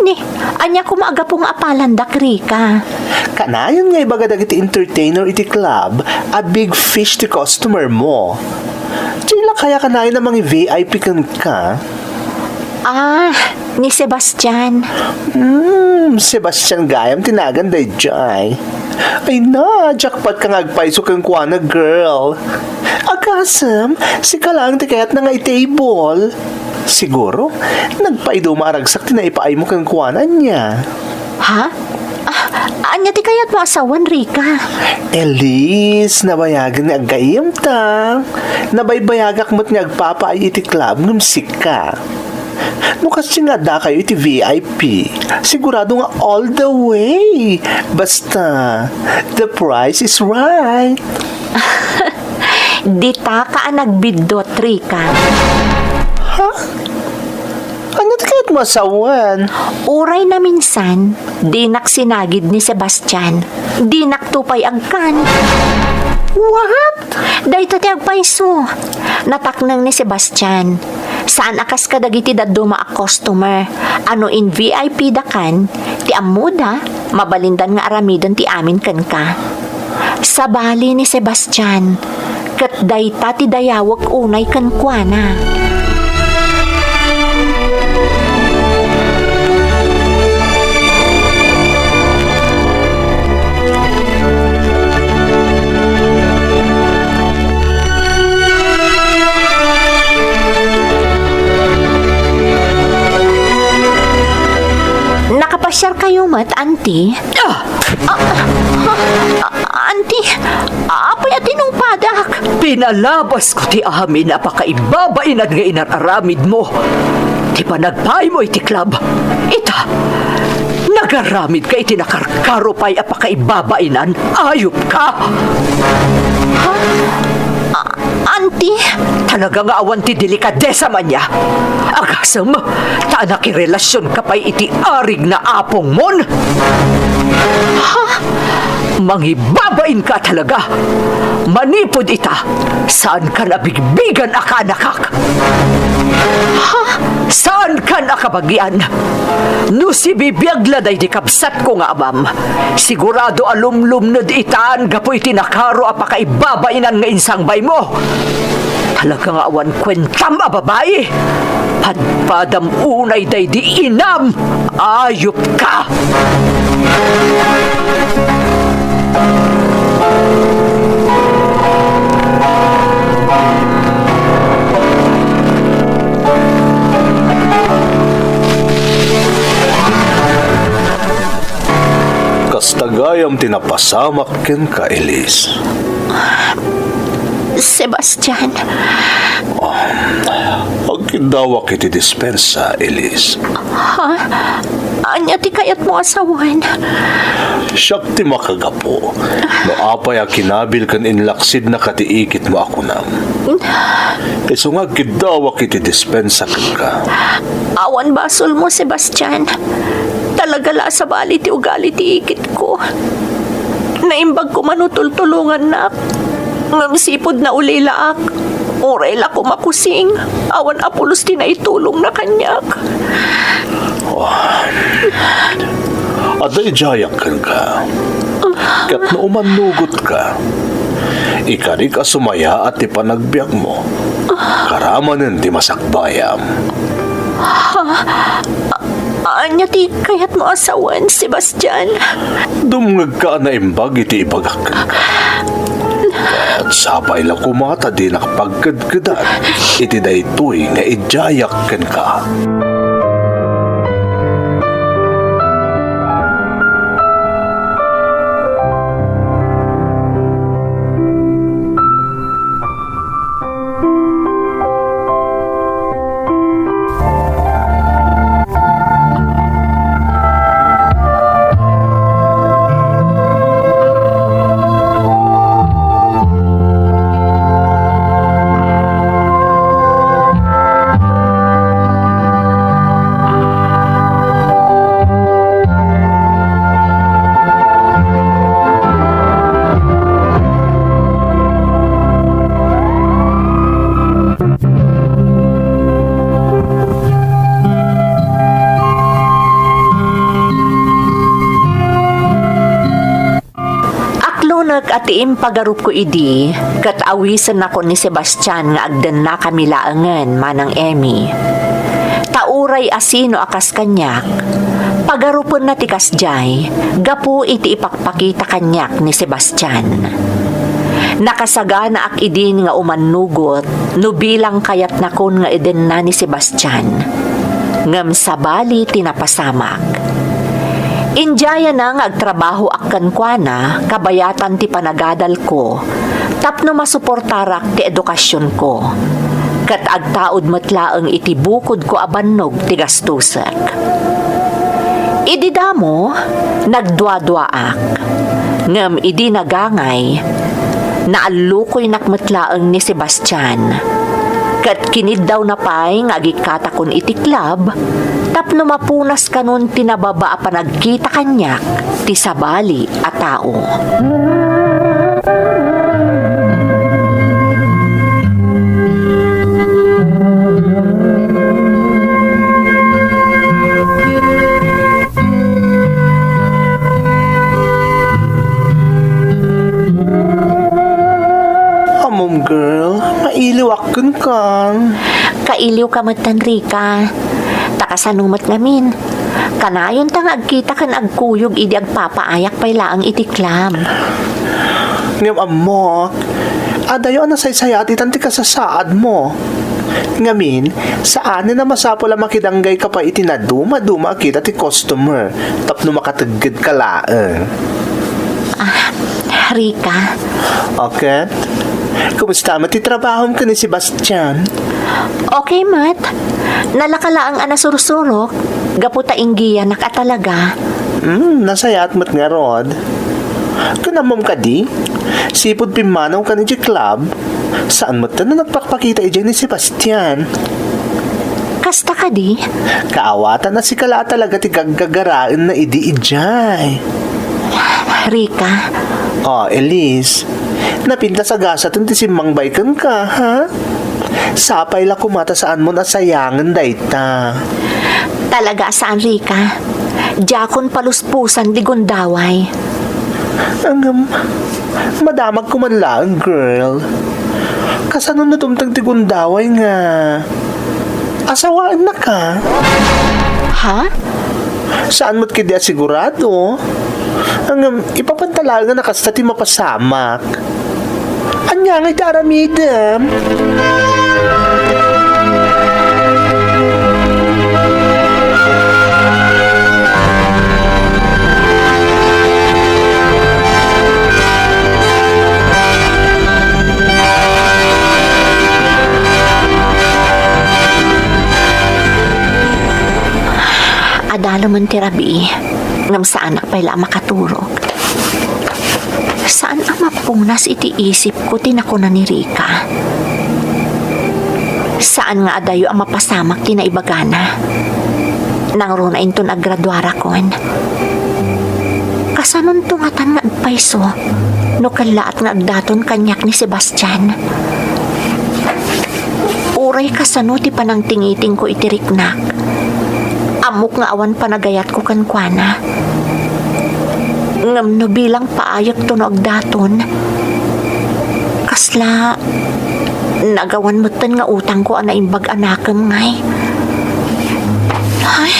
Ni, anya ko maaga pong apalandak, Rika. Kanayon nga ibaga dagiti entertainer iti club, a big fish ti customer mo. Sila kaya kanayon na mga VIP kan ka. Ah, ni Sebastian. Sebastian Gayam tinagan day jay. Ay na, jackpot ka ngagpaiso kang kuana girl. Agasam, si kalang ti kayat na nga i-table. Siguro, nagpaido maaragsak tinaipaay mo kang kuana niya. Ha? Anya ti kayat mo asawan, Rika? Elise, nabayagan nga agayam ta. Nabaybayagak mo't nga agpapaay iti club ngumsik ka. No kasi nga da kayo iti VIP. Sigurado nga all the way. Basta, the price is right. Di ta ka nagbidot, Rika. Ano ti kahit masawan? Uray na minsan, di naksinagid ni Sebastian. Di naktupay agkan. What? Dahito ti agpaiso. Nataknang ni Sebastian. Saan akas ka dagiti daduma a customer? Ano in VIP dakan? Ti amuda, mabalindan nga aramidan ti amin kan ka. Sa bali ni Sebastian, kat dayta ti dayawag unay kan kuana. Nakapasyar kayo mat, auntie? Auntie, apay atinong padak. Pinalabas ko ti amin na pakaibabainan nga inararamid mo. Di ba nagpay mo iti club? Ita, nagaramid ka iti nakarkaro pa'y apakaibabainan. Ayop ka! Auntie, Talaga nga awan ti delikadesa man niya. Agasam, taana kirelasyon ka pa'y iti arig na apong mon. Mangibabain ka talaga. Manipod ita. Saan ka nabigbigan akanakak? Saan ka nakabagyan? No si bibiyagla day di kapsat ko nga abam. Sigurado alumlumnod itaan gapoy tinakaro apakaibabainan nga insangbay mo. Talaga nga awan kwentam a babae. Padpadam unay day di inam. Ayop ka! Kastagayam tinapasamak ken ka, Elise. Sebastian, Agkidawak iti dispensa, Elise. anya ti kayat mo asawan? Siyak ti makagapo. No apay a kinabil kan inlaksid na katiikit mo ako nam. Iso nga agkidawak iti dispensa ken ka. Awan basol mo, Sebastian. Talaga la sa bali ti ugali ti ikit ko. Naimbag ko manutultulungan na. Ngam sipod na ulilaak. Oray la ko makusing. Awan apulos ti na itulong na kanyak. Aday jayak kan ka. Kat na umanugot ka. Ikari ka sumaya at ipanagbiyak mo. Karamanin ti masakbayam. Anya ti kayat mo asawan, Sebastian? Dumngag ka na imbag iti ibagak ka. At sabay lang kumata di nakapagkadkadan. Iti daytoy nga ijayak kan ka. Nag-atiim pagarup ko idi, kat awisan ako ni Sebastian nga agdan na kami laangan manang Emmy. Tauray asino akas kanyak, pagarupon na tikas jay, gapu iti ipakpakita kanyak ni Sebastian. Nakasagana ak idin nga umanugot, no bilang kayat nakon nga iden na ni Sebastian. Ngam sabali tinapasamak. Injaya na nga agtrabaho akkan kwa na, kabayatan ti panagadal ko, tapno masuportarak ti edukasyon ko. Kat agtaod matlaang iti bukod ko abannog ti gastusak. Idi damo, nagdwa-dwaak. Ngam idi nagangay, naalukoy nakmatlaang ni Sebastian. Kat kinid daw na pay nga agikatakon iti club, tapno mapunas kanon tinababa a panagkita kanyak ti sabali a tao. Amom girl, mailiwakon ka. Kailiw ka matan, Rika. Takasanumat ngamin. Kanayon tang agkita kan agkuyog idi agpapaayak pay laang iti klam. Ngam amo, adayo na saysayat itanti ka sa saad mo. Ngamin, saan na masapol ang makidanggay ka pa itinaduma kita ti customer. Tapno makatagid ka laan. Rika, Okay? Kumusta mo ti trabahom ka ni Sebastian? okay mat. Nalakalaang anasursurok, gaputa inggiya nakatalaga. Nasayat mo't nga rod. Kanamom ka di? Sipod pimanaw ka ni di club? Saan mo na nagpakpakita ni Sebastian? Kasta ka di? Kaawatan na si kala talaga ti gagagaraan na idi-ijay. Rika, Oh, Elise, napinta sa gasat ti simangbay kan ka, ha? Sapay la kumata saan mo nasayangan dayta. talaga saan Rika? Jakon paluspusan di gundaway. Ang madamag ko man lang, girl. Kasanon na tumtang ti gundaway nga. Asawaan na ka. Ha? Saan mo't kidi asigurado? Ang ipapantalaga na kasta ti mapasamak. Anya nga iti aramidem. Adalo man tirabi, ngam sa anak pa'y la makaturog. Saan ang mapunas iti isip ko tinakuna ni Rika? Saan nga adayo ang mapasamak tinaibagana? Nang runa into naggraduara kon. Kasanon tungatan nga agpaiso, no kalaat nga agdaton kanyak ni Sebastian. Uray kasano ti panang tingiting ko itiriknak. Amok nga awan panagayat ko kankwana. Ngam no bilang paayak to no agdaton. Kasla, nagawan mo tan nga utang ko ana imbag anakam ngay. Ay,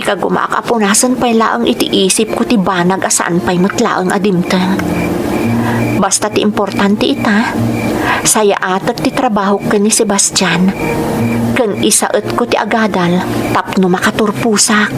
ikagumakapunasan pa'y laang itiisip ko ti banag asaan pa'y matlaang adimtang. Basta ti importante ita, saya atat ti trabaho ka ni Sebastian. Kan isaet ko ti agadal, tapno makaturpusak.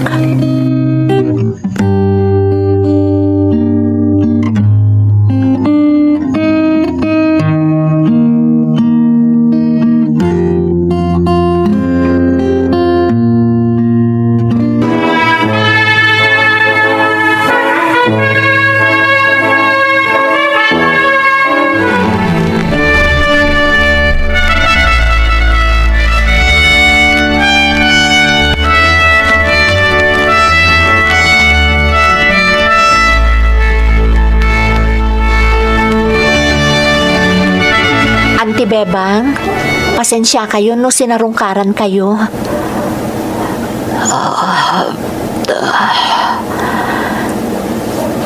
Bebang, pasensya kayo no sinarungkaran kayo.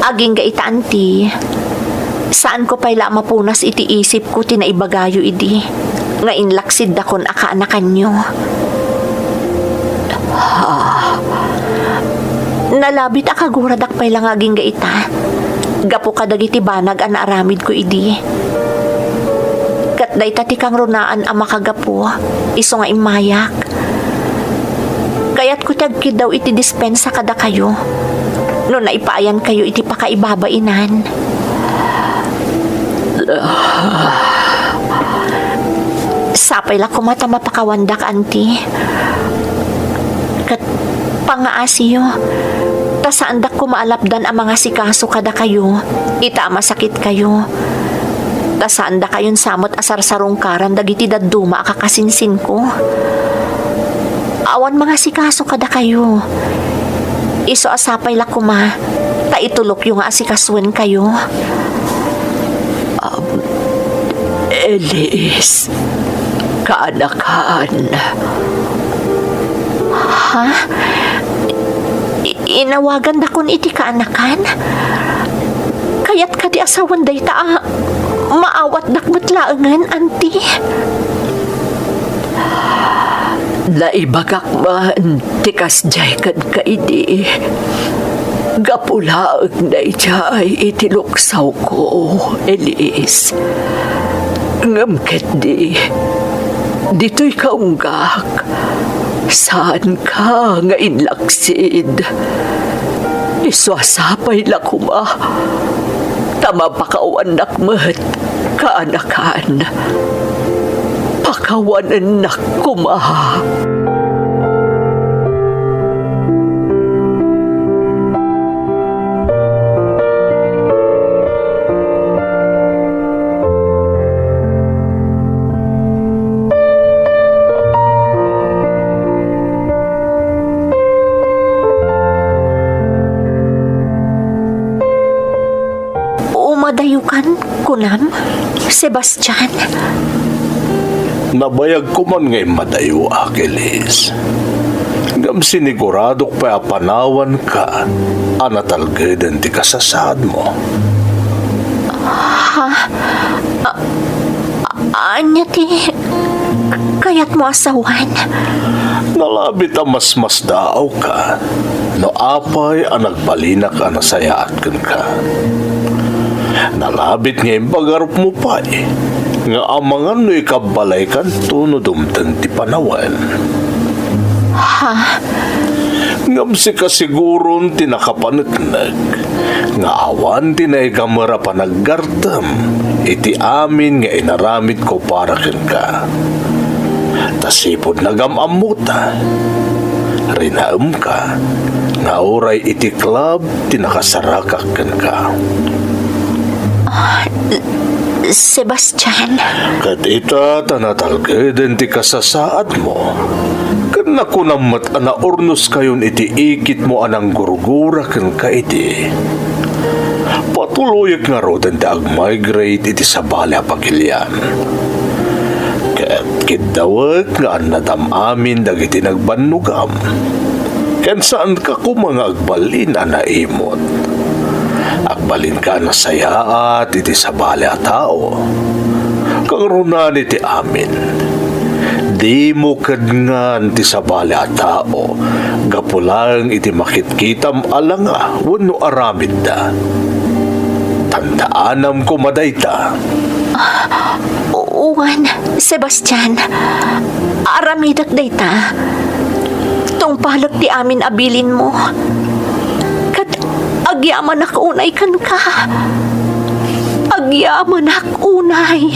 Aging gaita, anti. Saan ko pa'y mapunas iti isip ko tinaibagayo idi. Nga inlaksid dakon akaanakan nyo. Nalabit akaguradak pa'y lang aging gaita. Gapo kadag iti banag ang naaramid ko idi. Kat day tati kang runaan ang makagapo. Iso nga imayak. Kaya't ko tagkid daw iti dispensa kada kayo. No naipaayan kayo iti pakaibabainan. Sapay la kumata mapakawandak, anti. Kat pangaasiyo. Tasaandak ko maalapdan ang mga sikaso kada kayo. Ita masakit kayo. Tasaanda kayon samot asar sarungkaran dagiti dadduma akakasinsin ko. Awan mga sikaso kada kayo. Iso asapay la kuma. Taitulok yung asikaswen kayo. Elise, kaanakan. Ha? Inawagan na kun iti kaanakan? Kaya't kadi asawan day ta maawat dakmatlaangan, anti. Naibagak man, tikas jay kan kaidi. Gapulaag na jay itiluksaw ko, Elise. Ngamket di. Dito'y kaunggak. Saan ka nga inlaksid? Iswasapay la kuma. Tama pakawan nakmat, kaanakan. Pakawanan nak kuma. Madayukan, kunam, Sebastian. Nabayag ko man ngay madayo, Achilles. Ngam siniguradok pa apanawan ka, anatalgadan ti kasasad mo. Anya ti, kayat mo asawan. Nalabit ang mas daaw ka, no apay ang nagbalinak ang nasayaat ka. Nalabit nga yung bagarap mo pa nga amangan no ikabalay kan tunodumtan ti panawan. Ngam si kasiguron ti nakapanitnag nga awan ti naigamara pa naggartam iti amin nga inaramid ko para ka. Tasipod nagamamuta rinaam ka nga oray iti club ti nakasarakak ka. Sebastian. Kat ita tanatalgadan ti kasasaad mo. Kan nakunamat ana ornos kayon iti ikit mo anang gurgura kan ka iti. Patuloy nga rodan ti ag-migrate iti sabali apagilyan. Kat kidawag nga anadam amin dagiti nagbanugam. Kan saan ka kumanga agbalin anaimot. Agbalin ka na sayaat iti sabali a tao. Kang runan iti amin. Di mo kadngan ti sabali a tao. Gapulang iti makitkitam alanga wano aramid da. Tandaanam ko madayta. Uwan, Sebastian. Aramidak dayta. Tungpalag ti amin abilin mo. Agyaman ak unay kan ka. Agyaman ak unay.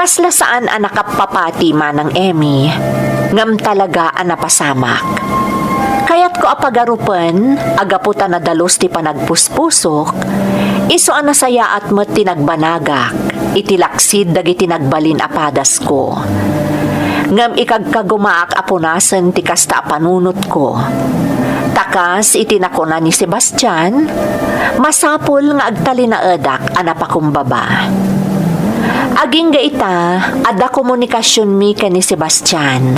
Kasla saan ang nakapapati manang Emmy, ngam talaga ang napasamak. Kaya't ko apagarupan, agaputa na dalos ti panagpuspusok, iso ang nasaya at mo't tinagbanagak, itilaksid dagiti nagbalin apadas ko. Ngam ikagkagumaak apunasan ti kasta panunot ko. Takas itinakuna ni Sebastian, masapul nga agtalinaedak ang napakumbaba. Aging gaita, ada komunikasyon mi ka ni Sebastian.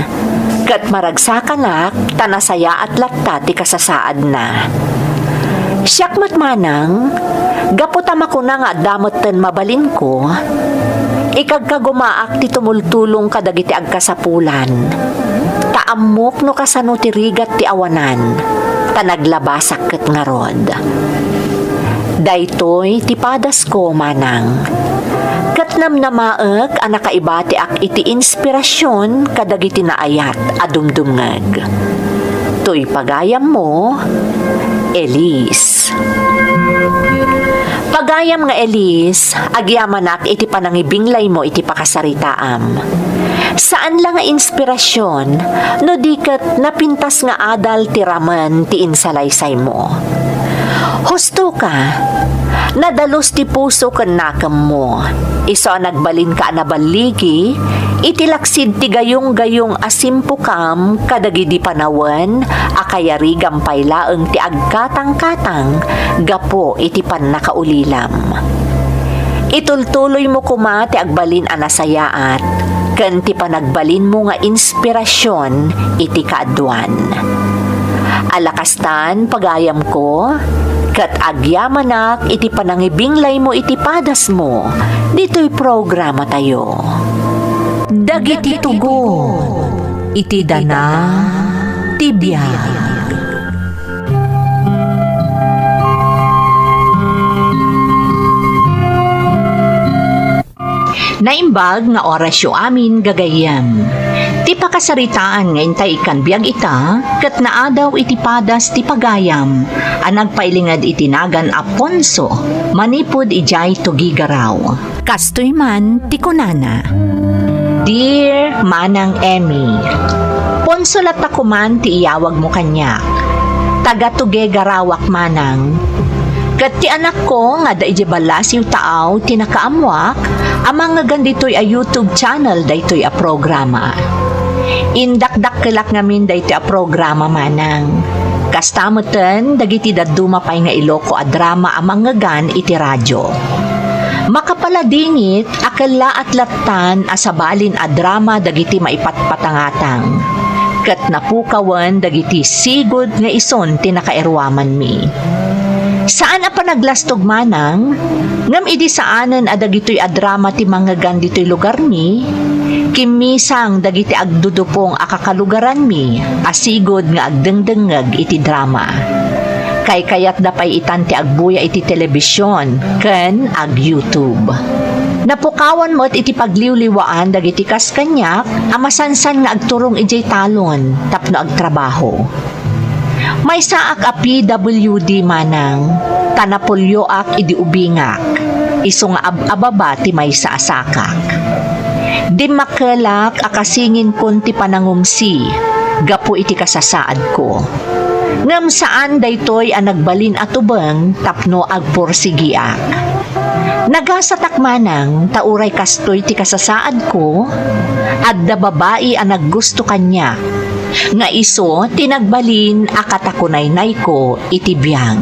Kat maragsakalak, tanasaya at latta ti kasasaad na. Siyak matmanang, gaputama ko na nga damoten mabalin ko, ikagkagumaak ti tumultulong kadagiti agkasapulan. Taamok no kasano ti rigat ti awanan, tanaglabasak ket nga rod. Daytoy ti padas ko manang. Katnam na maek ang nakaibati ak iti inspirasyon kadagiti naayat adumdumngeg. Toy pagayam mo, Elise. Pagayam nga Elise, agyamanak iti panangibinglay mo iti pakasaritaam. Saan lang nga inspirasyon, no diket napintas nga adal ti raman ti insalaysay mo. Husto ka, nadalos ti puso ken nakam mo. Iso nagbalin ka nabaligi, itilaksid ti gayong-gayong asimpukam kadagidi panawen, akayari gampay laeng ti agkatang-katang, gapo iti pannakaulilam. Itultuloy mo kuma ti agbalin anasayaat, ken ti panagbalin mo nga inspirasyon iti kaadwan. Alakastan pagayam ko, kat agyamanak iti panangibinglay mo iti padas mo, dito'y programa tayo. Dagiti tugon, iti dana, tibiyag. Naimbag nga orasyo amin gagayam. Ti pakasaritaan nga intay ikan biyag ita, kat naadaw iti padas ti pagayam, ang nagpailingad itinagan Aponso, manipod ijay tugigaraw. Kastoy man ti kunana. Dear Manang Emmy, Ponso latakuman ti iyawag mo kanyak, taga tugigaraawak manang. Kat ti anak ko nga da ijibalas yung taaw tinakaamwak, amang nga gandito'y a YouTube channel daytoy a programa. Indakdak-kilak ngamin daytoy a programa manang. Kastamutan, dagiti daduma pay nga iloko a drama amang nga gan iti radyo. Makapaladingit, akala at latan asabalin a drama dagiti maipatpatangatang. Kat napukawan dagiti sigod nga ison tinakairwaman mi. Saan a panaglastog manang, ngam idi saanen a dagitoy a drama ti mga ganditoy lugar mi, kimisang dagiti agdudupong akakalugaran mi, asigod nga agdengdengeg iti drama. Kay kayat dapay itan ti agbuya iti telebisyon, ken ag YouTube. Napukawan mo't iti pagliwliwaan dagiti kaskanyak, amasansan nga agturong ijay talon, tapno agtrabaho. May saak a PWD manang, tanapulyo ak idi ubingak, iso nga ababa ti may sa asakak. Di makelak akasingin kun ti panangumsi, gapo iti kasasaad ko. Ngam saan daytoy ang nagbalin atubeng tapno agporsigiak. Nagasatak manang tauray kastoy ti kasasaad ko, adda babae ang naggusto kanya, nga iso tinagbalin akatakunaynay ko iti biyag.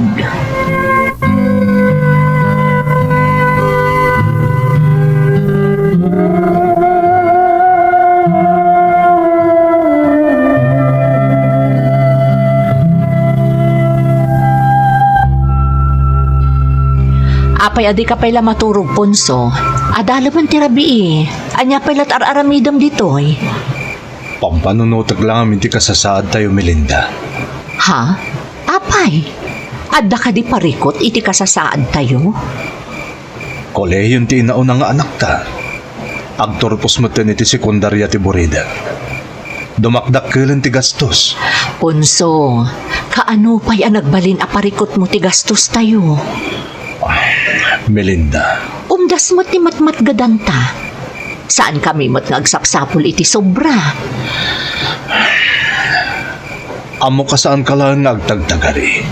Apay adi ka pala maturog Ponso, adalaman tirabi anya pala ar-aramidam ditoy. Pampanunutag lang amin ti kasasaad tayo, Melinda. Ha? Apay? Adda ka di parikot iti kasasaad tayo? Kolehiyon ti inauna nga anak ta. Agturpos mo iti sekundarya ti Burida. Dumakdak kilan ti gastos. Ponso, kaano pa'y ang nagbalin a parikot mo ti gastos tayo? Melinda. Umdas mo ti matmatgadanta. Saan kami mo't ngagsapsapol iti sobra? Amo ka saan ka lang agtagtagari.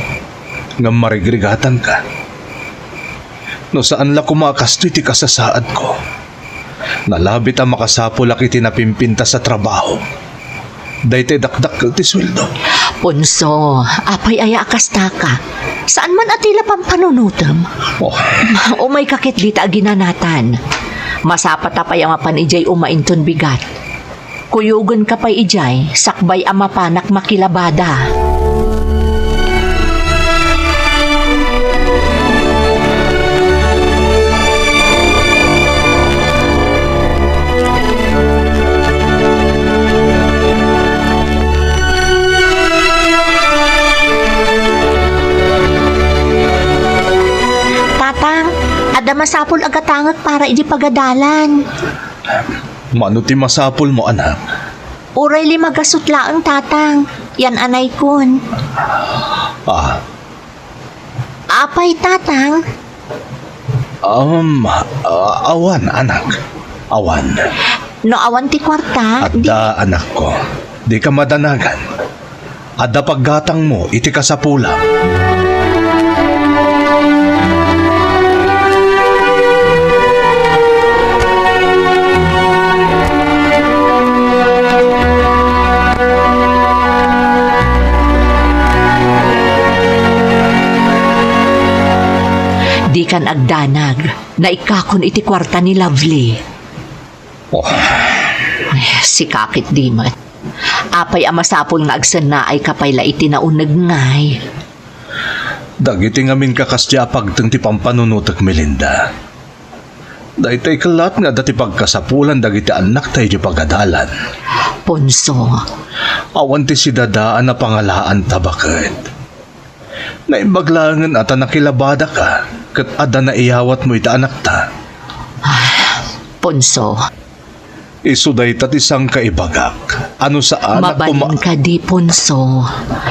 Nga marigrigatan ka. No saan la kumakasto iti kasasaad ko. Nalabit ang makasapol ak iti napimpinta sa trabaho. Dahil dakdak ti sweldo. Ponso, apay aya kasta ka. Saan man atila pampanunutam? Oh, Umay kakit dita ginanatan. Masapat apay ang mapan ijay umainton bigat. Kuyugon ka pa'y ijay, sakbay ang mapanak makilabada. Tatang, ada masapol agatangag para iji pagadalan. mano ti masapol mo anak? Uray limagasutla ang tatang. Yan anay kun. Ah, Apay tatang. awan anak. Awan. No awan ti kwarta. Adda anak ko. Di ka madanagan. Adda paggatang mo iti kasapulang. Di kan agdanag na ikakon iti kwarta ni Lovely. Oh, Si kakit di mat. Apay amasapol nga agsan na ay kapayla iti naunag ngay. dagiti ngamin kakasya pagteng ti pampanunutek Melinda. Dahitay kalat nga dati pagkasapulan dagiti anak tayo di pagadalan. Ponso, Awan ti si dadaan na pangalaan tabakit. Naimbaglangan at nakilabada ka, kat ada na iyawat mo ita anak ta. Ponso, Isuday tat isang kaibagak. Ano sa anak mabalin ka di Ponso.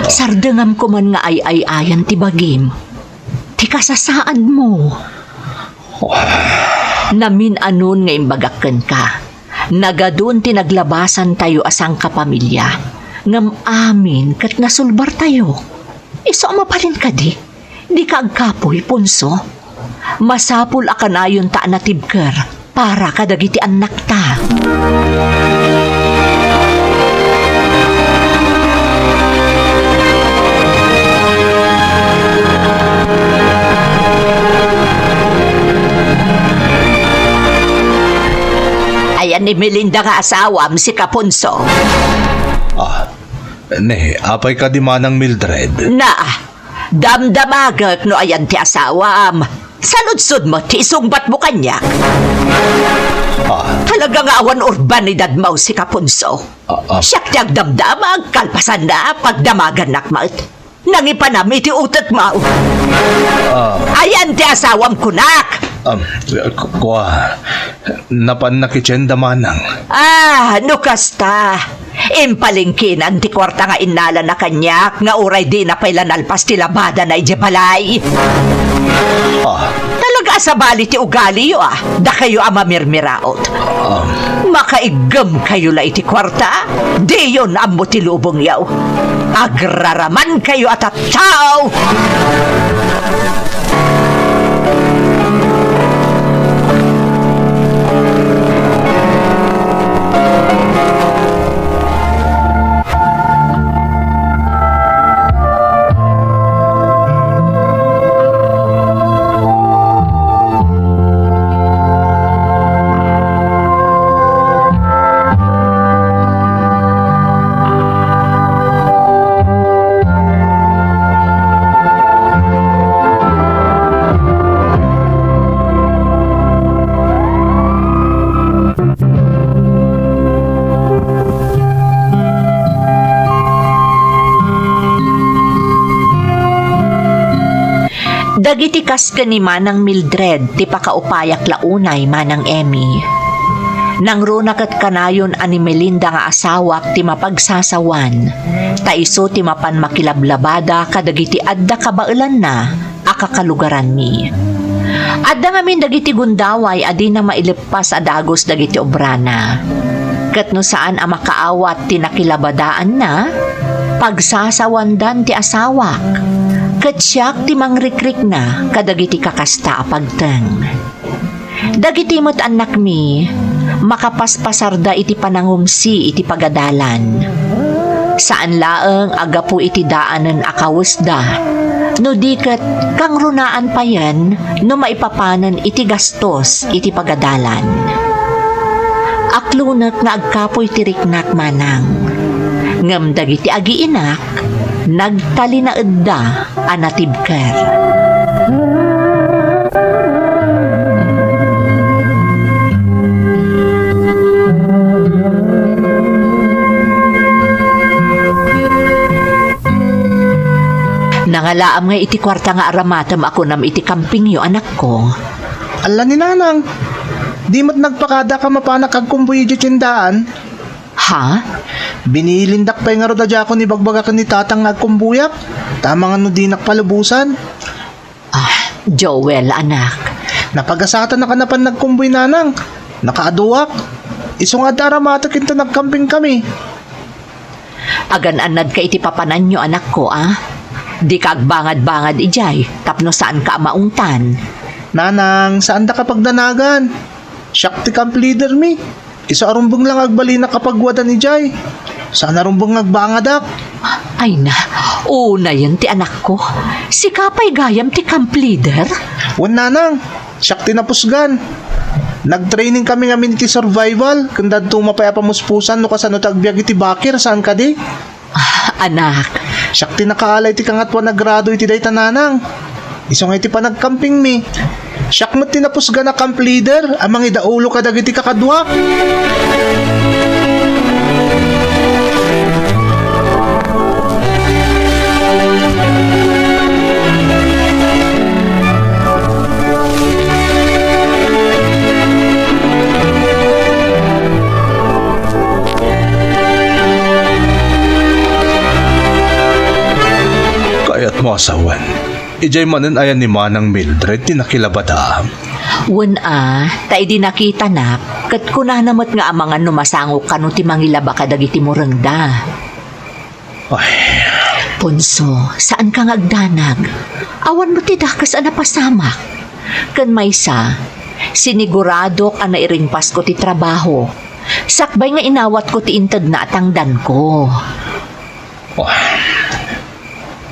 Sardengam ko man nga ay-ayan ti bagim. Ti kasasaan mo. Namin anon nga imbagakken ka. Nagadun ti naglabasan tayo asang kapamilya. Ngam amin kat nasulbar tayo. Iso mapalin ka di. Di ka agkapoy, Ponso. Masapul akanayon ta natibker para kadagiti anak ta. Ayan ni Melinda nga asawam si Kaponso. Apay ka di manang Mildred. Na, damdamagak no ayan ti asawam. Saludsod mo, ti isungbat mo kanya. Talagang awan urbanidad mo si Kaponso. Siyak ti agdamdamag, kalpasan na, pagdamagan nakmat. Nangipanami ti utot mo. Ayan ti asawam kunak. Napan nakitsenda manang. Nukasta. Impalingkinan ti kwarta nga inala na kanyak, nga uray di na pailan alpas ti labada na ijebalay. Talaga sa bali ti ugali yo da kayo mamirmiraot. Makaigam kayo la iti kwarta, di yun amo ti lubong yaw. Agraraman kayo at tao! Dagiti kas ni manang Mildred ti pakaupayak launay manang Emmy. Nang runakat kanayon ani Melinda nga asawak ti mapagsasawan. Taiso ti mapan makilablabada kadagiti adda kabailan na akakalugaran mi. Adda ngamin dagiti gundaway adi na mailipas a dagos dagiti obrana. Ket no saan a makaawat ti nakilabadaan na, pagsasawandan ti asawak. Ket siyak ti mangrikrik na kadagiti kakasta a pagteng. Dagiti met anak mi, makapaspasarda iti panangumsi iti pagadalan. Saan laeng agapu iti daanen akawusda, no diket kang runaan pa yan no maipapanan iti gastos iti pagadalan. Aklunek nga agkapoy tiriknak manang, ngem dagiti agiinak, nagtali na edda anatibker. Nangalaam nga iti kwarta nga aramatam ako nam iti camping yo anak ko. Ala ni nanang, di mo't nagpakada ka mapanak ag kumbuyi di tindaan. Ha? Binilindak pa yung aroda dya ako ni bagbaga ka ni tatang ag kumbuyak. Tama nga no di nakpalubusan. Joel, anak. Napagasatan na kanapan nagkumbuy nanang. Nakaaduwak. Isong adaramato kinto nagkamping kami. Agan-anad ka iti papanan nyo anak ko, Di ka agbangad-bangad ijay, tapno saan ka maungtan. Nanang, saan da kapag danagan? Shakti camp leader mi. Isa arumbong lang agbali na kapag wada ni Jay. Saan arumbong agbangadak? Ay na, una yan ti anak ko. Si Kapay Gayam ti camp leader? Wan nanang, Shakti na pusgan. Nag-training kami nga miniti survival. Kanda tumapay apamuspusan no kasano tagbiag iti bakir. Saan ka di? Anak, Shakti nakaalay ti kangatwa nagrado iti day tananang. Isong iti pa nagkamping mi. Siyak mo't tinapusga na camp leader. Amang idaulo ka dagiti kakadwa. Kaya't mo asawan. Ijay manen ayan ni Manang Mildred tinakilabada. wan tayo di nakita na, kat kuna namot nga amangan numasangok ka no ti mangilaba ka dagiti mo rengda. Ay, Ponso, saan ka ngagdanag? Awan mo ti dakas ana pasamak. Kan maysa, sinigurado ka na iringpas ko ti trabaho. Sakbay nga inawat ko ti intad na atangdan ko.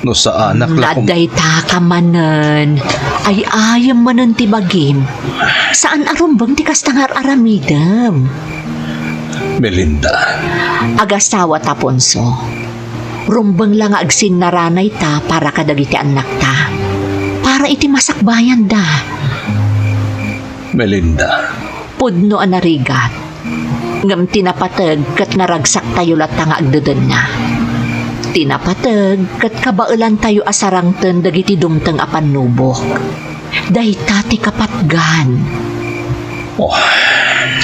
no sa anak lang Naday ta ka manen. Ay ayam manen ti bagim. Saan arumbang ti kastangar aramidem? Melinda. Agasawa ta, Ponso. Rumbang lang nga agsin naranay ta para kadagiti anak ta. Para iti masakbayan da. Melinda. Pudno anarigat. Ngam tinapatag kat naragsak tayo lata nga agdadan na. Tinapatag kat kabailan tayo asarangten dagiti dumteng apan nubok. Dahita ti kapatgan.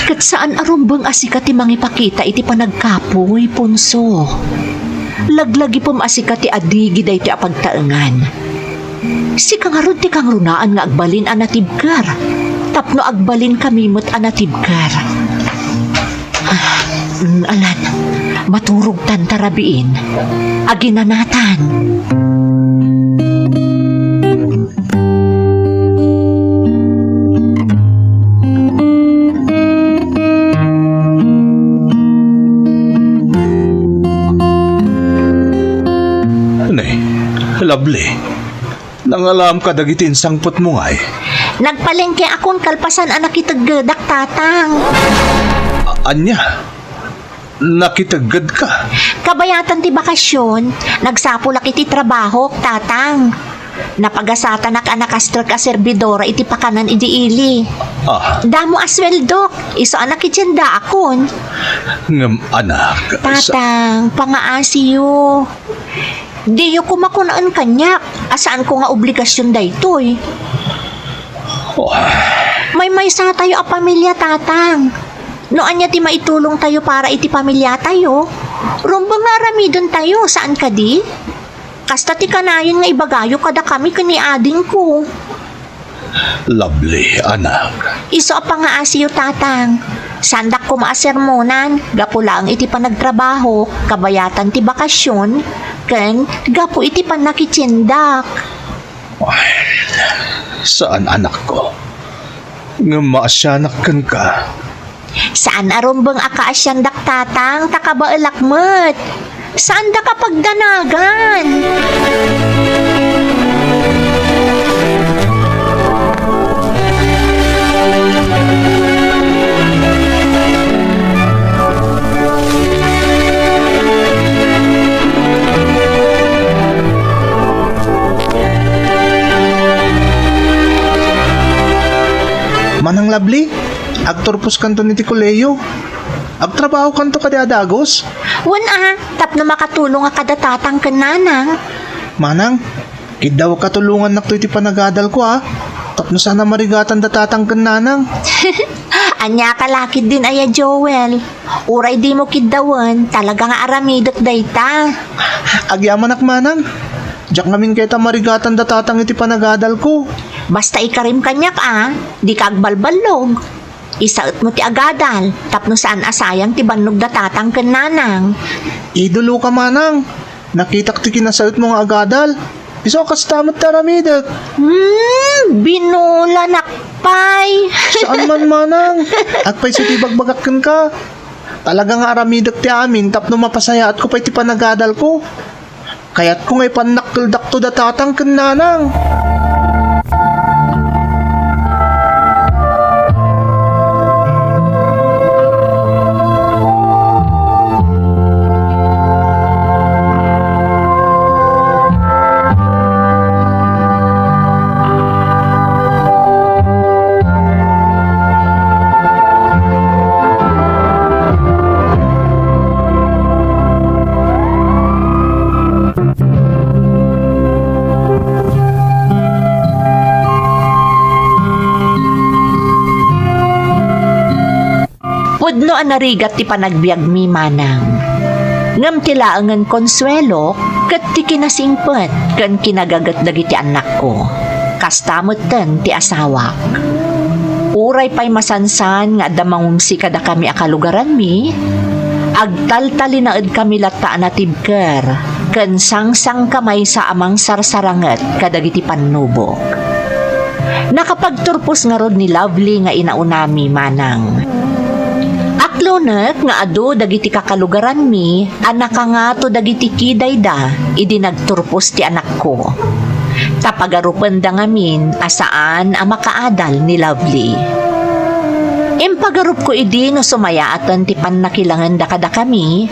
Kat saan arumbang asika ti mangipakita iti panagkapoy, Ponso. Laglagi pom asika ti adigi dahi ti apagtaengan. Si kangarod ti kangrunaan nga agbalin anatibkar. Tapno agbalin kamimot anatibkar. Alan, maturog tan tarabiin. Aginanatan. Nay, lovely. Nangalam ka dagitin sangpot mo ngay. Nagpalengke akong kalpasan anak itaggadak tatang. Anya? Nakitagad ka. Kabayatan ti bakasyon, nagsapulak iti trabaho, tatang. Napagasatan anak astrak a servidora iti pakanan iti ili. Damo asweldok, iso anak itjenda akon. Ngam anak. Tatang, pangaasiyo. Diyo kumakunaan kanyak, asaan ko nga obligasyon daytoy. May sa tayo a pamilya, tatang. No anya ti maitulong tayo para iti pamilya tayo. Rumbang nga ramidon tayo, saan ka di? Kasta ti kanayon nga ibagayo kada kami kani ading ko. Lovely, anak. Iso pa nga asiyo tatang. Sandak ko maasermonan, gapo lang iti pa nagtrabaho, kabayatan ti bakasyon, ken gapo iti pa nakitsindak. Saan anak ko? Nga maasyanak kan ka. Saan arumbang akaasyandak tatang, takabaelakmet? Saan da kapag danagan? Manang Lovely, agturpos kanto ni Ticoleyo. Agtrabaho kanto ka di adagos. Tapno makatulong nga kada tatang ken nanang. Manang, kidaw katulungan nakto iti panagadal ko ha. Tapno sana marigatan da tatang ken nanang. Anya kalakid din aya Joel. Uray di mo kidawan, talaga nga aramidot dayta. Agyaman ak manang. Diyak ngamin kayta marigatan da tatang iti panagadal ko. Basta ikarim kanyak di ka agbalbalog. Isaot mo ti agadal, tapno saan asayang ti bannog da tatang ken nanang. Idolo ka manang. Nakitak ti kinasaot mo nga agadal. Iso kas tamot taramidot. Binula nakpay. Saan man manang? Agpay sa tibagbagakan ka. Talaga nga aramidot ti amin tapno mapasaya at ko pa iti panagadal ko. Kaya't ko ngay panakildak to da tatang ken nanang. Pudno anarigat ti panagbiag mi manang. Ngam tilaangan konsuelo, kat ti kinasingpet, kan kinagagat dagiti anak ko. Kastamot ten ti asawak. Uray pa'y masansan nga damangumsi kada kami akalugaran mi, agtaltali na ed kami lataan na tibker, kan sangsang kamay sa amang sarsaranget kadagiti panubok. Nakapagturpos nga rod ni Lovely nga inaunami manang. Aklonet nga ado dagiti kakalugaran mi, anak nga to dagiti kiday da, idi nagturpos ti anak ko. Tapagarupan da ngamin asaan ang makaadal ni Lovely. Impagarup ko idi no sumayaatan ti pannakilangan da kada kami,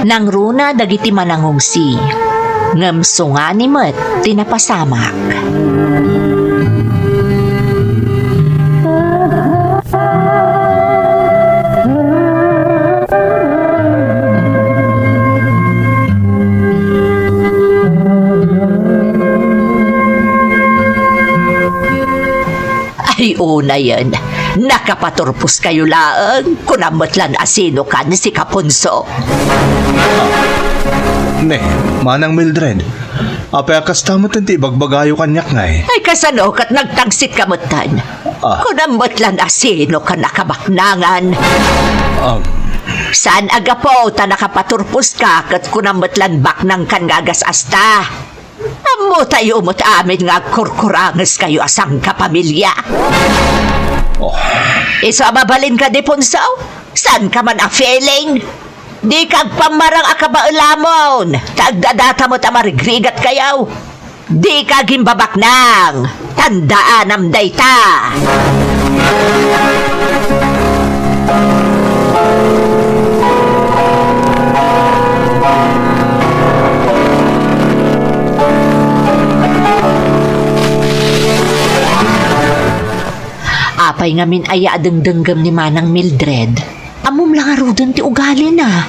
nang runa dagiti manangungsi, ngamso nga ni met tinapasamak. Ay, una yan. Nakapaturpos kayo laang kunamot lang asino ka ni si Kapunso. Ne, manang Mildred. Apay kastamot ti bagbagayo kanyak ngay. Ay, kasano kat nagtagsit kamutan. Kunamot lang asino ka nakabaknangan. Saan aga po ta nakapaturpos ka kat kunamot lang baknang kan gagas asta? Amo tayo mo't amin nga kurkurangas kayo asang kapamilya. Isa mabalin ka di punsaw? Saan ka man a feeling? Di kag pamarang akabaulamon. Tagdadata mo't amarigrigat kayaw. Di kag imbabaknang. Tandaan am dayta. Apay ngamin aya adengdenggam ni manang Mildred. Amom lang arudan ti ugali na.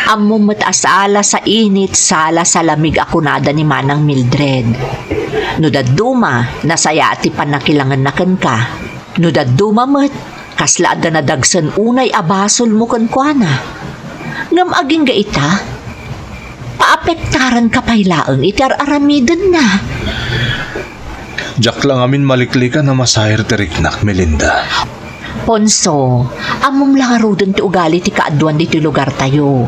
Amom matasala sa init, sala sa lamig ako nada ni manang Mildred. No daduma, nasaya ti panakilangan na kan ka. No daduma met, kasla da nadagsan unay abasol mo kan kuana. Ngam aging gaita, paapektaran ka pailaang iti aramidan na. Jack lang amin maliklikan na masahir ti riknak, Melinda. Ponso, amom lang arudon ti ugali ti kaadwan di ti lugar tayo.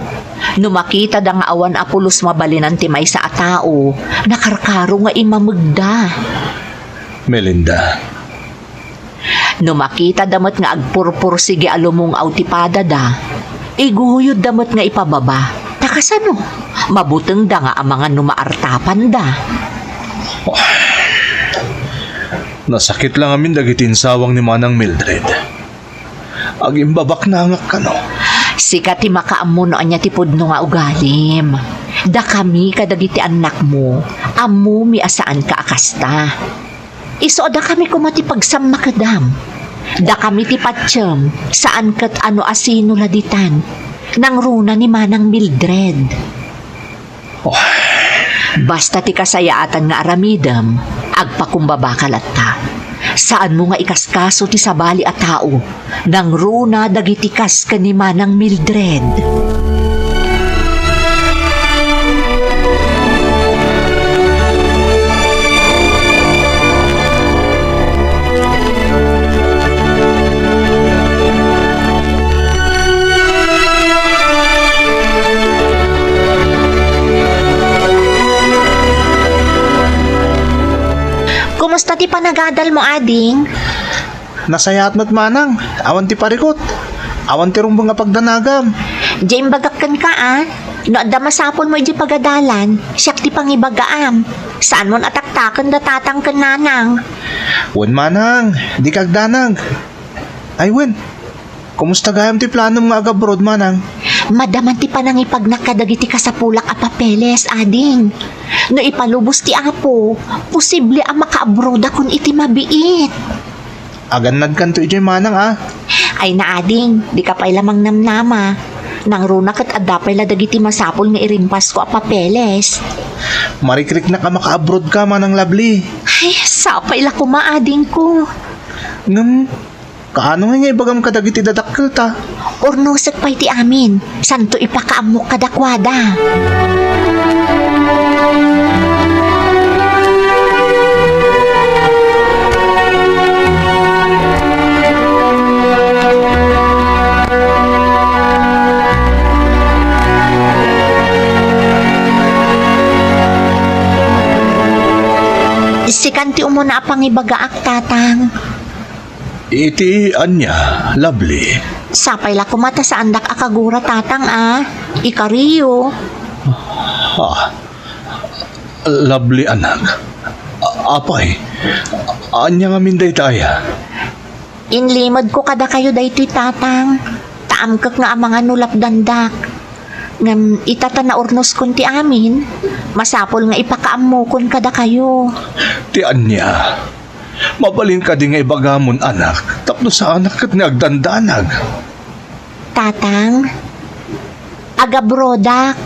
No makita da nga awan apulos mabalinan ti may sa atao, nakarkaro nga imamagda. Melinda, No makita damot nga agpurpur sige alumong aw ti pada da, iguyod damot nga ipababa. Takasano, mabuteng da nga ang mga numaartapan da. nasakit lang amin dagitin sawang ni Manang Mildred. Agimbabak na angak ka no. Sikat ti makaammo no anya ti pudno nga ugalim. Da kami kadagiti anak mo, ammo mi asaan ka akasta. Iso da kami kumati pagsammakadam. Da kami ti patsyem, saan kat ano asino laditan. Nang runa ni Manang Mildred. Basta ti kasayaatan nga aramidam, agpakumbaba kalatta. Saan mo nga ikaskaso ti sabali a tao, nang runa dagiti kas ka ni Manang Mildred. Kumusta ti panagadal mo, ading? Nasayat mat manang, awan ti parikot. Awan ti rumbang nga pagdanagam. Diyan bagakkan ka, ah. No, da masapol mo di pagadalan, siyak ti pangibagaam. Saan mo ataktakan da tatang kananang? Wen manang, di kagdanag. Ay wen, kumusta gayam ti plano nga agabroad manang? Madaman ti panangipag nakadagiti kasapulak a papeles, ading. No ipalubos ti apo, posible ang makaabroda kung iti mabiit. Aganad kan to ijay manang ah. Ay na ading, di ka pa'y lamang namnama. Nang runa kat adapay la dagiti masapol nga irimpas ko a papeles. Marikrik na ka makaabroad ka manang Lovely. Ay, sapay la kumaading ko. Ngam, kaano nga ibagam kadagiti dadakkel ta? Ornosek pa'y ti amin, santo ipakaamok kadakwada. Sikanti umuna pangibagaak tatang. Iti anya, Lovely. Sapay la kumata sa andak akagura tatang ah. Ikariyo. Lovely anak. Apay, anya nga minday taya. Inlimod ko kada kayo daytoy tatang. Taamkak nga ang mga nulap dandak. Ngam itata na urnos kun ti amin. Masapol nga ipakaamukon kada kayo. Ti anya. Mabalin ka di nga ibagamon anak. Tapno sa anak kat nga agdandanag. Tatang, agabrodak.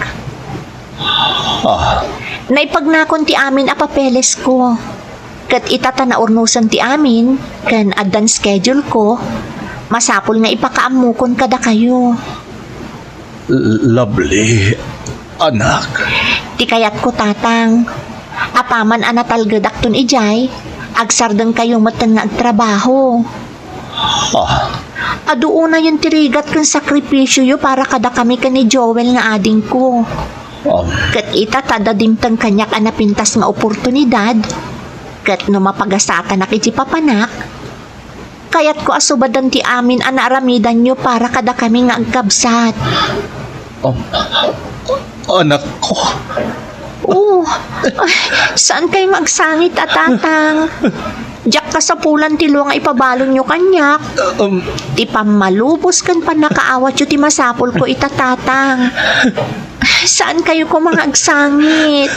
Naipagnakon ti amin a papeles ko. Kat itata na urnusan ti amin, kan adan schedule ko, masapol nga ipakaamukon kada kayo. Lovely, anak. Ti kayat ko tatang, apaman anatalgadak tun ijay, agsardang kayo matan nga agtrabaho. Aduuna yung tirigat kong sakripisyo yo para kada kami ka ni Joel nga ading ko. Kat ita tadadimtang kanyak anapintas nga oportunidad, kat no mapagasata na kiti papanak, kayat ko asubadan ti amin anaramidan nyo para kada kami nga agkabsat. Anak ko. Ay, saan kayo magsangit tatang? Diyak ka sa pulan ti luwang ipabalon nyo kanyak. Ti pamalubos kan pa nakaawat yu ti masapol ko itatatang. Saan kayo ko mga agsangit?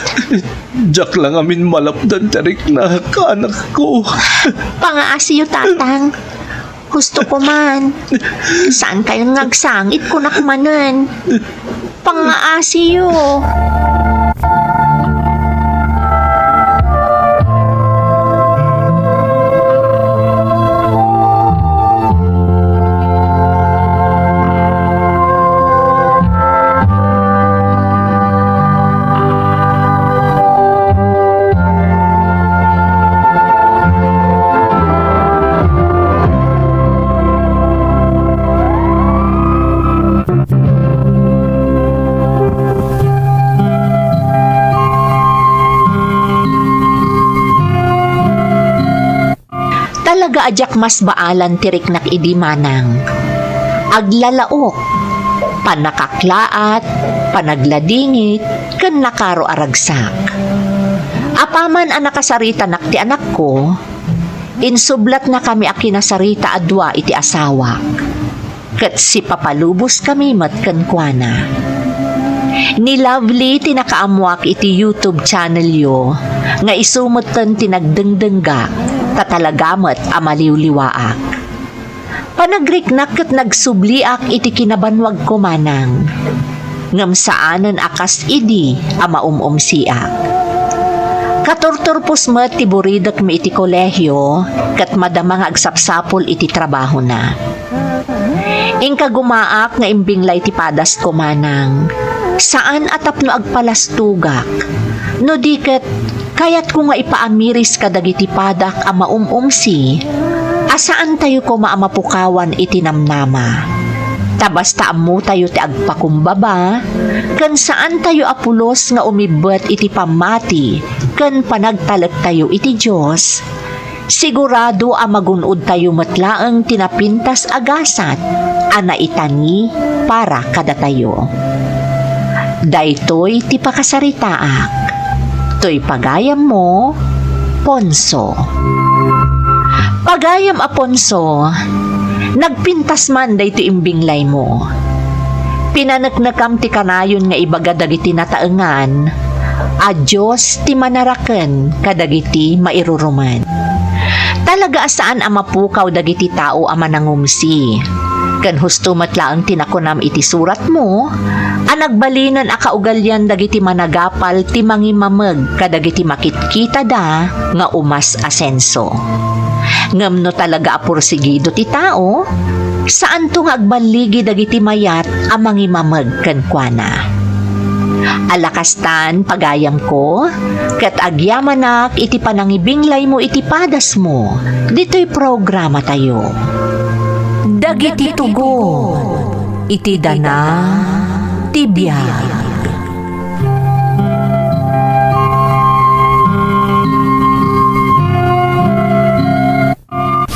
Jack lang amin malapdan tarik na anak ko. Pangaasi yu tatang. Gusto ko man. Saan kayo ngagsangit ko nakmanan? Pangaasi yu. ajak mas baalan tiriknak idi manang. Aglalaok, panakaklaat, panagladingit, ken nakaro aragsak. Apaman ang nakasarita nak ti anak ko, insublat na kami akinasarita adwa iti asawak. Kat si papalubos kami matkankwana. Ni Lovely tinakaamuak iti YouTube channel yo, nga isumutan tinagdengdengga, tatalagamat amaliwliwaak. Panagriknak kat nagsubliak iti kinabanwag ko manang, ngam saanan akas idi amaumumsiak. Katurturpos met ti buridak mi iti kolehyo kat madamang agsapsapol iti trabaho na. Ingka gumaak nga imbinglay ti padas ko manang, saan atap no agpalastugak, no diket kayat ko nga ipaamiris kadagiti padak a maumumsi, asaan tayo ko maamapukawan iti namnama. Tabasta amu tayo ti agpakumbaba, kan saan tayo apulos nga umibet iti pamati, kan panagtalag tayo iti Diyos, sigurado a magunod tayo matlaang tinapintas agasat, ana itani para kada tayo. Daytoy ti pakasaritaak, toy pagayam mo, Ponso. Pagayam a Ponso, nagpintas man dayto imbinglay mo. Pinanaknakam ti kanayon nga ibaga dagiti nataengan, a Diyos ti manaraken kadagiti mairuruman. Talaga asaan ang mapukaw dagiti tao a manangumsi. Kan husto matlaang tinakunam iti surat mo, ang nagbalinan a kaugalyan dagiti managapal ti mangimameg kadagiti makitkita da nga umas asenso. Ngam no talaga apursigido ti tao, saan to nga agbaligi dagiti mayat a mangimameg kenkwana. Alakastan pagayam ko, ket agyamanak iti panangibinglay mo iti padas mo, dito'y programa tayo. Dagiti tugon, iti dana, tibiyag.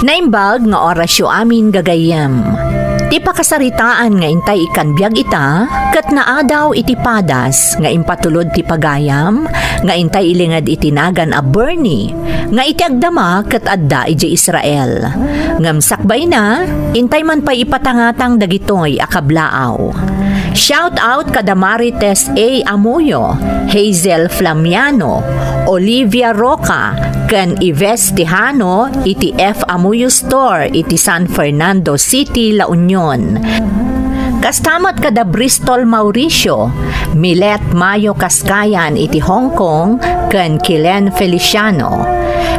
Naimbag nga orasyo amin gagayam. Ti pakasaritaan nga intay ikan biyag ita, kat naadaw iti padas nga impatulod ti pagayam, nga intay ilingad itinagan a Bernie, nga iti agdama kat adda iti Israel. Ngam sakbay na, intay man pa'y ipatangatang dagitoy akablaaw. Shout out kada Marites A. Amuyo, Hazel Flamiano, Olivia Roca, ken Ives Tijano iti F. Amuyo Store iti San Fernando City, La Union. Kastamat kada Bristol Mauricio, Milet Mayo Kaskayan iti Hong Kong, ken Kilen Feliciano.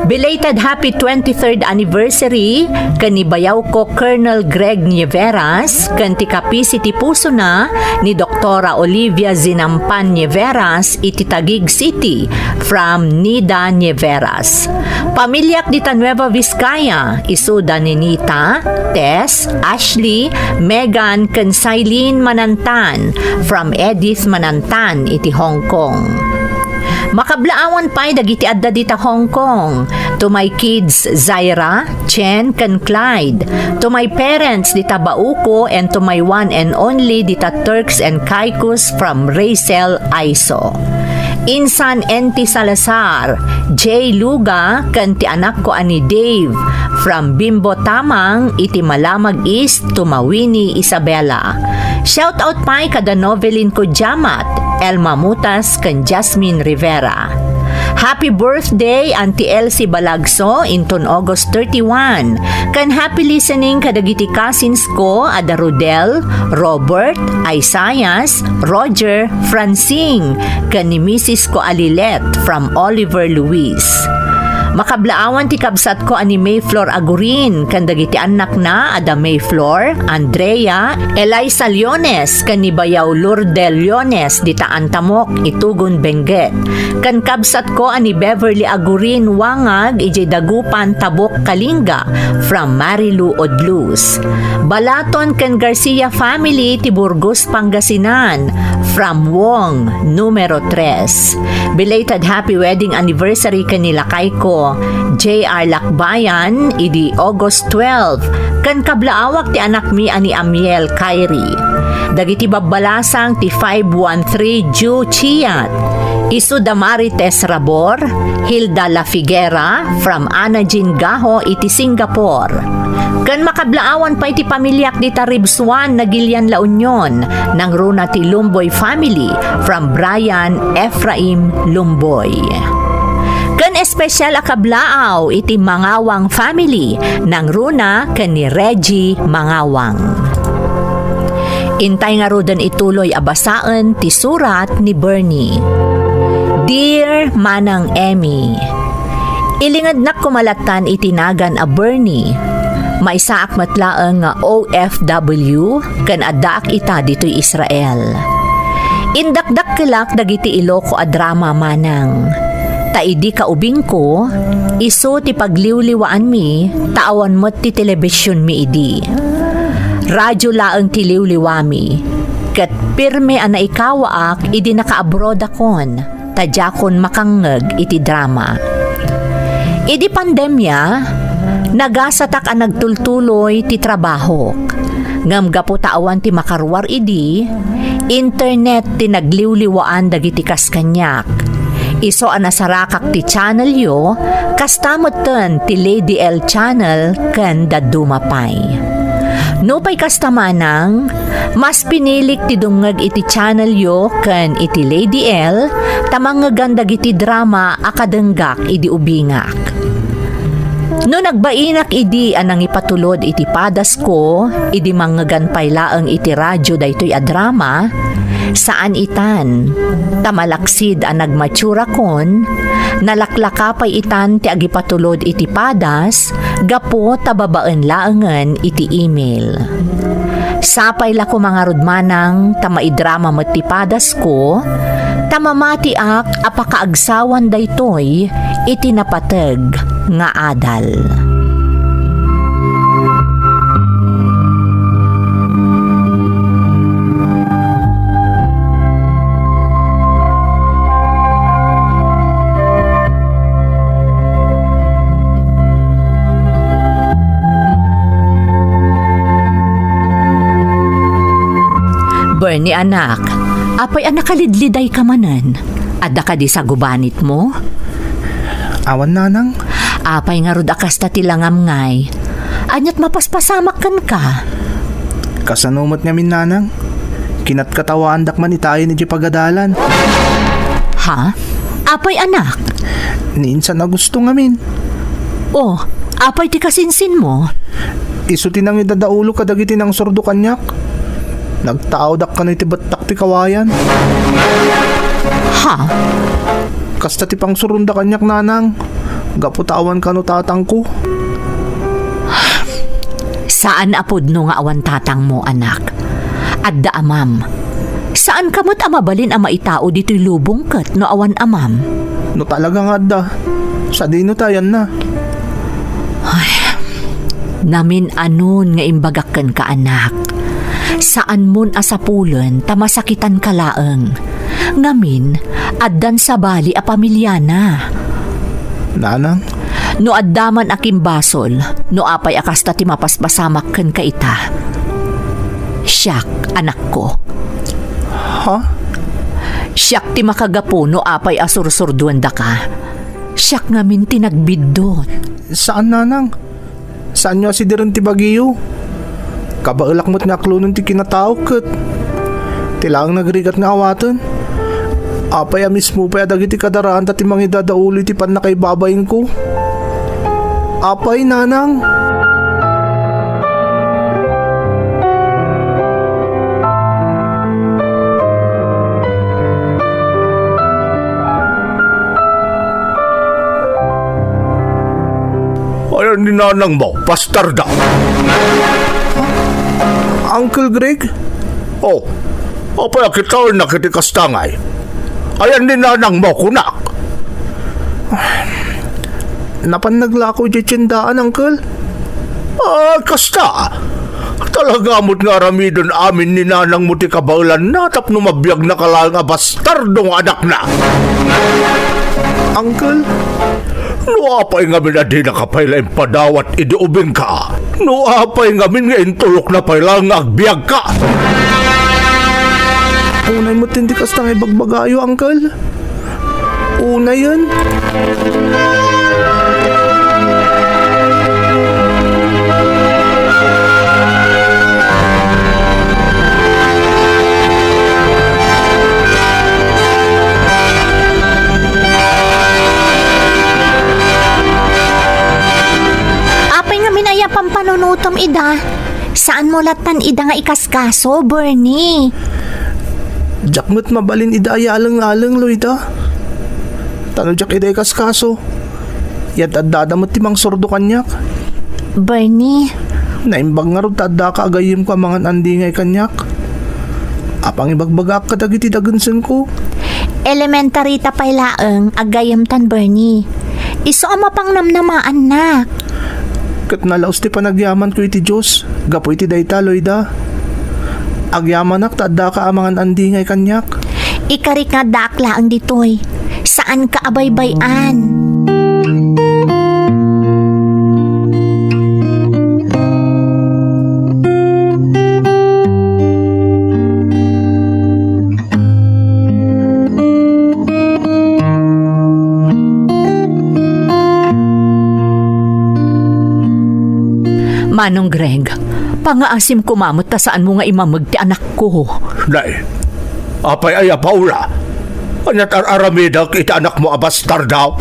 Belated happy 23rd anniversary kanibayaw ko Colonel Greg Nieveras, ken ti kapisi ti puso na ni Doktora Olivia Zinampan Nieveras iti Taguig City from Nida Nieveras. Pamilyak di Nueva Vizcaya, isuda ni Nita, Tess, Ashley, Megan, ken Sailin Manantan from Edith Manantan iti Hong Kong. Makablaawan pa'y dagiti adda dita Hong Kong. To my kids, Zaira, Chen, ken Clyde. To my parents, dita Bauko, and to my one and only dita Turks and Caicos from Racel, Aiso. Insan Enti Salazar, J. Luga, ken ti anak ko ani Dave, from Bimbo Tamang, iti Malamag East, to Mawini, Isabela. Shout out pa'y kada Novelin ko Jamat, Elma Mutas, ken Jasmine Rivera. Happy birthday Auntie Elsie Balagso inton August 31. Kan happy listening kadagiti cousins ko ada Rodel, Robert, Isaias, Roger, Francine, kan ni Mrs. ko Alilet from Oliver Luis. Makablaawan ti kabsat ko ani Mayflor Agurin, kan dagiti anak na ada Mayflor, Andrea, Eliza Leones, kan ni Bayaw Lourdel Leones, dita Antamok, Itugon Benguet. Kan kabsat ko ani Beverly Agurin Wangag, ijay Dagupan Tabok Kalinga, from Marilu Odlus. Balaton kan Garcia family ti Burgos Pangasinan, from Wong, numero 3. Belated happy wedding anniversary kanila kay ko J.R. Lakbayan, idi August 12, kan kablaawak ti anak mi ani Amiel Kyrie. Dagiti babbalasang ti 513 Ju Chiat, Isu Damarites Rabor, Hilda La Figuera, from Anajin Gaho, iti Singapore. Kan makablaawan pa iti pamilyak di Taribsuan na Gilian La Union, nang runa ti Lumboy family, from Brian Ephraim Lumboy. Kan espesyal akablaaw iti Mangawang family, nang runa kan ni Reggie Mangawang. Intay nga rodan ituloy abasaan ti surat ni Bernie. Dear Manang Emmy, ilingad na kumalatan itinagan a Bernie. Maisaak matlaang nga OFW kan adak ita dito'y Israel. Indakdak kilak dagiti Iloco a drama manang. Taidi ka ubing ko, iso ti pagliwliwaan mi, taawan mo't ti telebisyon mi idi. Radyo laang ti liwliwami, kat pirme ana ikawaak idi naka-abroad akon, tadyakon makangeg iti drama. Idi pandemya, nagasatak ang nagtultuloy ti trabaho. Ngam gapo taawan ti makarwar idi, internet ti nagliwliwaan dagiti kaskanyak. Iso anasarakak ti channel yo, kastamoten ti Lady L channel ken dadumapay. No pay kastamanang, mas pinilik ti dungag iti channel yo ken iti Lady L, tamangagan dagiti drama akadenggak idi ubingak. No nagbainak idi anang ipatulod iti padas ko, idi mangagan paylaang iti radyo daytoy a drama, saan itan, tamalaksid ang nagmatsura kon, nalaklakapay itan ti agipatulod iti padas, gapo tababaan laangan iti email. Sapay la ko mga rudmanang tamaidrama met ti padas ko, tamamati ak apakaagsawan daytoy iti napateg nga adal. Bernie anak, apay anak kalidliday ka manan. Adda ka di sa gubanit mo? Awan nanang, Apay nga rod akas ta tilangam ngay. Anyat mapaspasamak kan ka. kasanumot ngamin nanang. Kinat katawaan dakman itayo ni di pagadalan. Ha? Apay anak? Niinsan na gusto ngamin. Oh, apay ti kasinsin mo? Isuti nang idadaulo kadagiti ng sordo kanyak. Nagtaaw dak ka na iti batak ti kawayan. Ha? Kasta ti pang surunda kanyak nanang. Gaputawan ka no tatang ko. Saan apod no nga awan tatang mo, anak? Adda amam. Saan kamot amabalin ama itao dito'y lubong kat no awan amam? No talaga nga da. Sa dino tayan na. Namin anon nga imbagakan ka, anak. Saan mon asapulen tamasakitan ka laeng. Ngamin, addan sa bali a pamilyana. Nanang, No addaman akim basol, no apay akasta ti mapaspasamak ken ka ita. Siyak, anak ko. ha? Siyak ti makagapo no apay asursurduan da ka. Siyak ngamin tinagbiddo. Saan nanang? Saan nyo si Diren ti Bagiyo? Kabailak mo't nga klunon ti kinatao kat. Tilang nagrigat nga awatan. Apay mismo pa dagiti kadaraan ti mangidadauli ti pan nakaibabayin ko. Apay nanang. Ayan ni nanang mo, bastarda. Uncle Greg? Oh, apay akitawan na kitikastangay. Ayan ni nanang mo, kunak. Napannaglako di tiyendaan, Uncle? Ah, kasta. Talaga mo't nga ramidon amin ni nanang mo ti kabaulan na tapno mabiyag na kalang a bastardong anak na. Uncle? Nuapay ngamin na di nakapailain padawat idiubin ka. Nuapay ngamin nga intulok na pailang agbiag ka. Unay mo tindi kas tangay bagbagayo, Uncle. Una yan. Apay nga minaya pampanunutom ida. Saan mo latan ida nga ikaskaso, Bernie? Jakmat mabalin idaya alang-alang, Loida. Tanong jak iday kas kaso. Yat adada mo timang sordo kanyak. Bernie, Naimbag nga rin tada ka agayim ko mga andingay kanyak. Apang ibagbagak ka dagiti dagansan ko. elementary ta pailaeng agayam tan, Bernie. Iso ang mapangnamnamaan na. Kat nalaos ti panagyaman ko iti Diyos. Gapo iti dayta, Loida. Agyamanak tada ka amangan andingay kanyak. Ikarik nga dakla ang ditoy. Saan ka abaybayan? Manong Greg, pangaasim kumamot ta saan mo nga imamag ti anak ko. Nay, apay aya Paula. Anyat araramida kita anak mo abastar daw.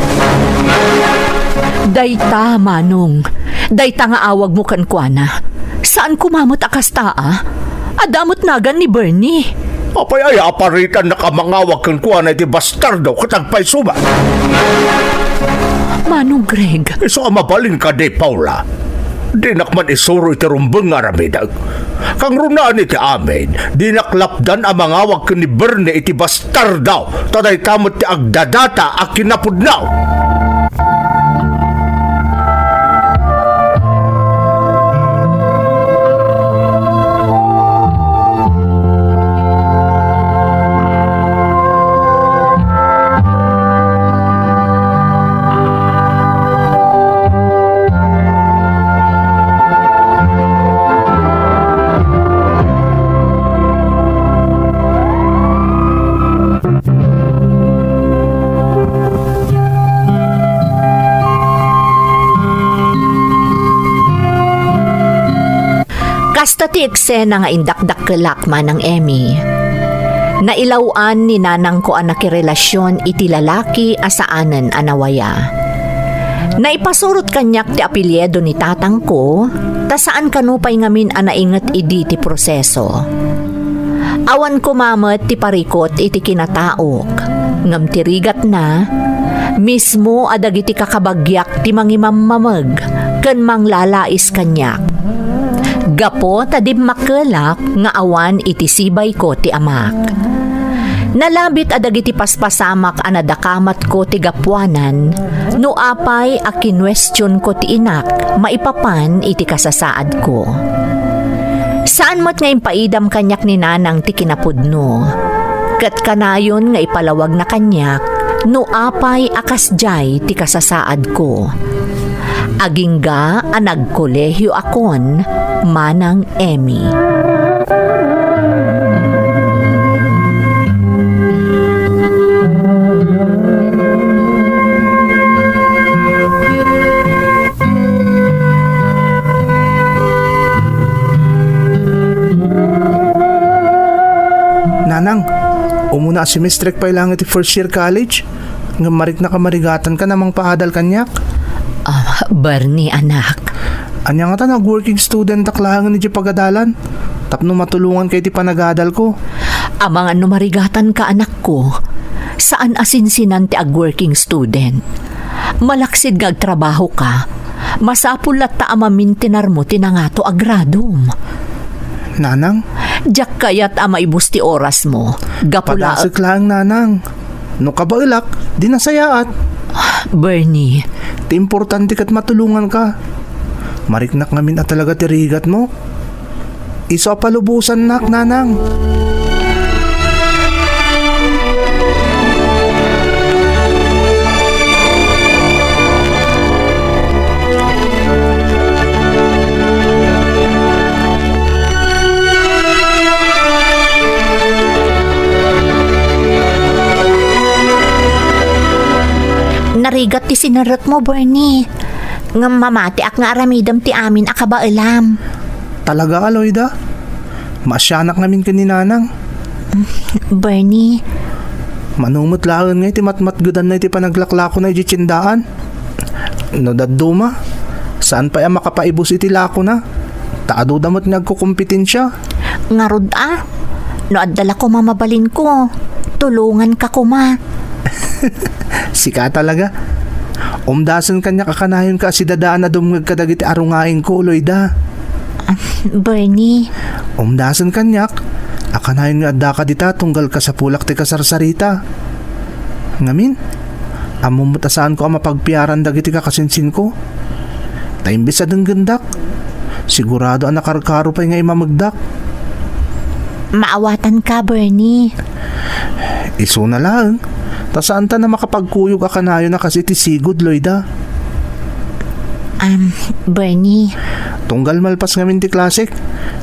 Dayta, Manong. Dayta nga awag mo kan kuana. Saan kumamot akas taa? Adamot nagan ni Bernie. Apay aya aparitan nakamangawag kang kuha na iti bastardo katagpay suba. Manong Greg, Iso ang mabalin ka di Paula. Di nakman isuro iti rumbeng nga ramidag. Kang runaan iti amin, di naklapdan ang mangawag ka ni Bernie iti bastardaw. Taday kamot ti agdadata a kinapudnaw. Kasta ti eksena nga indakdak kelakman ng Emmy. Nailawan ni nanang ko anak relasyon iti lalaki asaanen anawaya. Naipasurot kanyak ti apelyedo ni tatang ko, ta saan kanupay ngamin anainget idi ti proseso. Awan kumamet ti parikot iti kinataok, ngam tirigat na, mismo adagiti kakabagyak ti mangimamamag, ken manglalais kanyak. Gapo tadib makelak nga awan iti sibay ko ti amak. Nalabit adagiti paspasamak anadakamat ko ti gapuanan, no apay a kinwestiyon ko ti inak, maipapan iti kasasaad ko. Saan mo't nga impaidam kanyak ni nanang ti kinapudno? Kat kanayon nga ipalawag na kanyak, no apay akasjay ti kasasaad ko. Agingga a nagkolehyo akon, Manang Emmy. Nanang, umuna si Mistrek pa ilang iti first year college. Nga marik na kamarigatan ka namang paadal kanyak. Bernie anak. Anya nga ta nag-working student taklahangan ni di pagadalan. Tapno matulungan kay ti panagadal ko. Amang ano marigatan ka anak ko, saan asinsinan ti ag-working student? Malaksid nga agtrabaho ka, masapulat ta amamintinar mo tinangato agradom. Nanang, Diyak kayat ama ibus ti oras mo. Gapula, padasik lang nanang. No kabailak, di nasayaat. Bernie, Ti importante kat matulungan ka. Mariknak ngamin at talaga tirigat mo. Iso palubusan nak, nanang. sinarot mo, Bernie. Nga mamati ak nga aramidam ti amin akabailam. Talaga, Aloyda? Masyanak namin kaninanang. Bernie, Manumot lahan nga iti matmatgudan na iti panaglaklako na iti tsindaan. No daduma, saan pa yung makapaibos iti lako na? Taado damot nagkukumpetensya. nga rod no adala ko mamabalin ko. Tulungan ka kuma. Sika talaga. Umdasan kanya kakanayon ka si dadaan na dumngag kadagiti arungain ko, Loyda. Bernie, Umdasan kanyak, akanayon nga adda ka dita tunggal ka sa pulak ti kasarsarita. Ngamin, amumutasaan ko ang mapagpiaran dagiti kakasinsin ko. Taimbis sa denggendak, sigurado ang nakarkaro pa nga imamagdak. maawatan ka, Bernie. Iso na lang, tasaan ta na makapagkuyog akanayon na kasi ti sigod, Loyda. Bernie, Tunggal malpas ngamin ti klasik,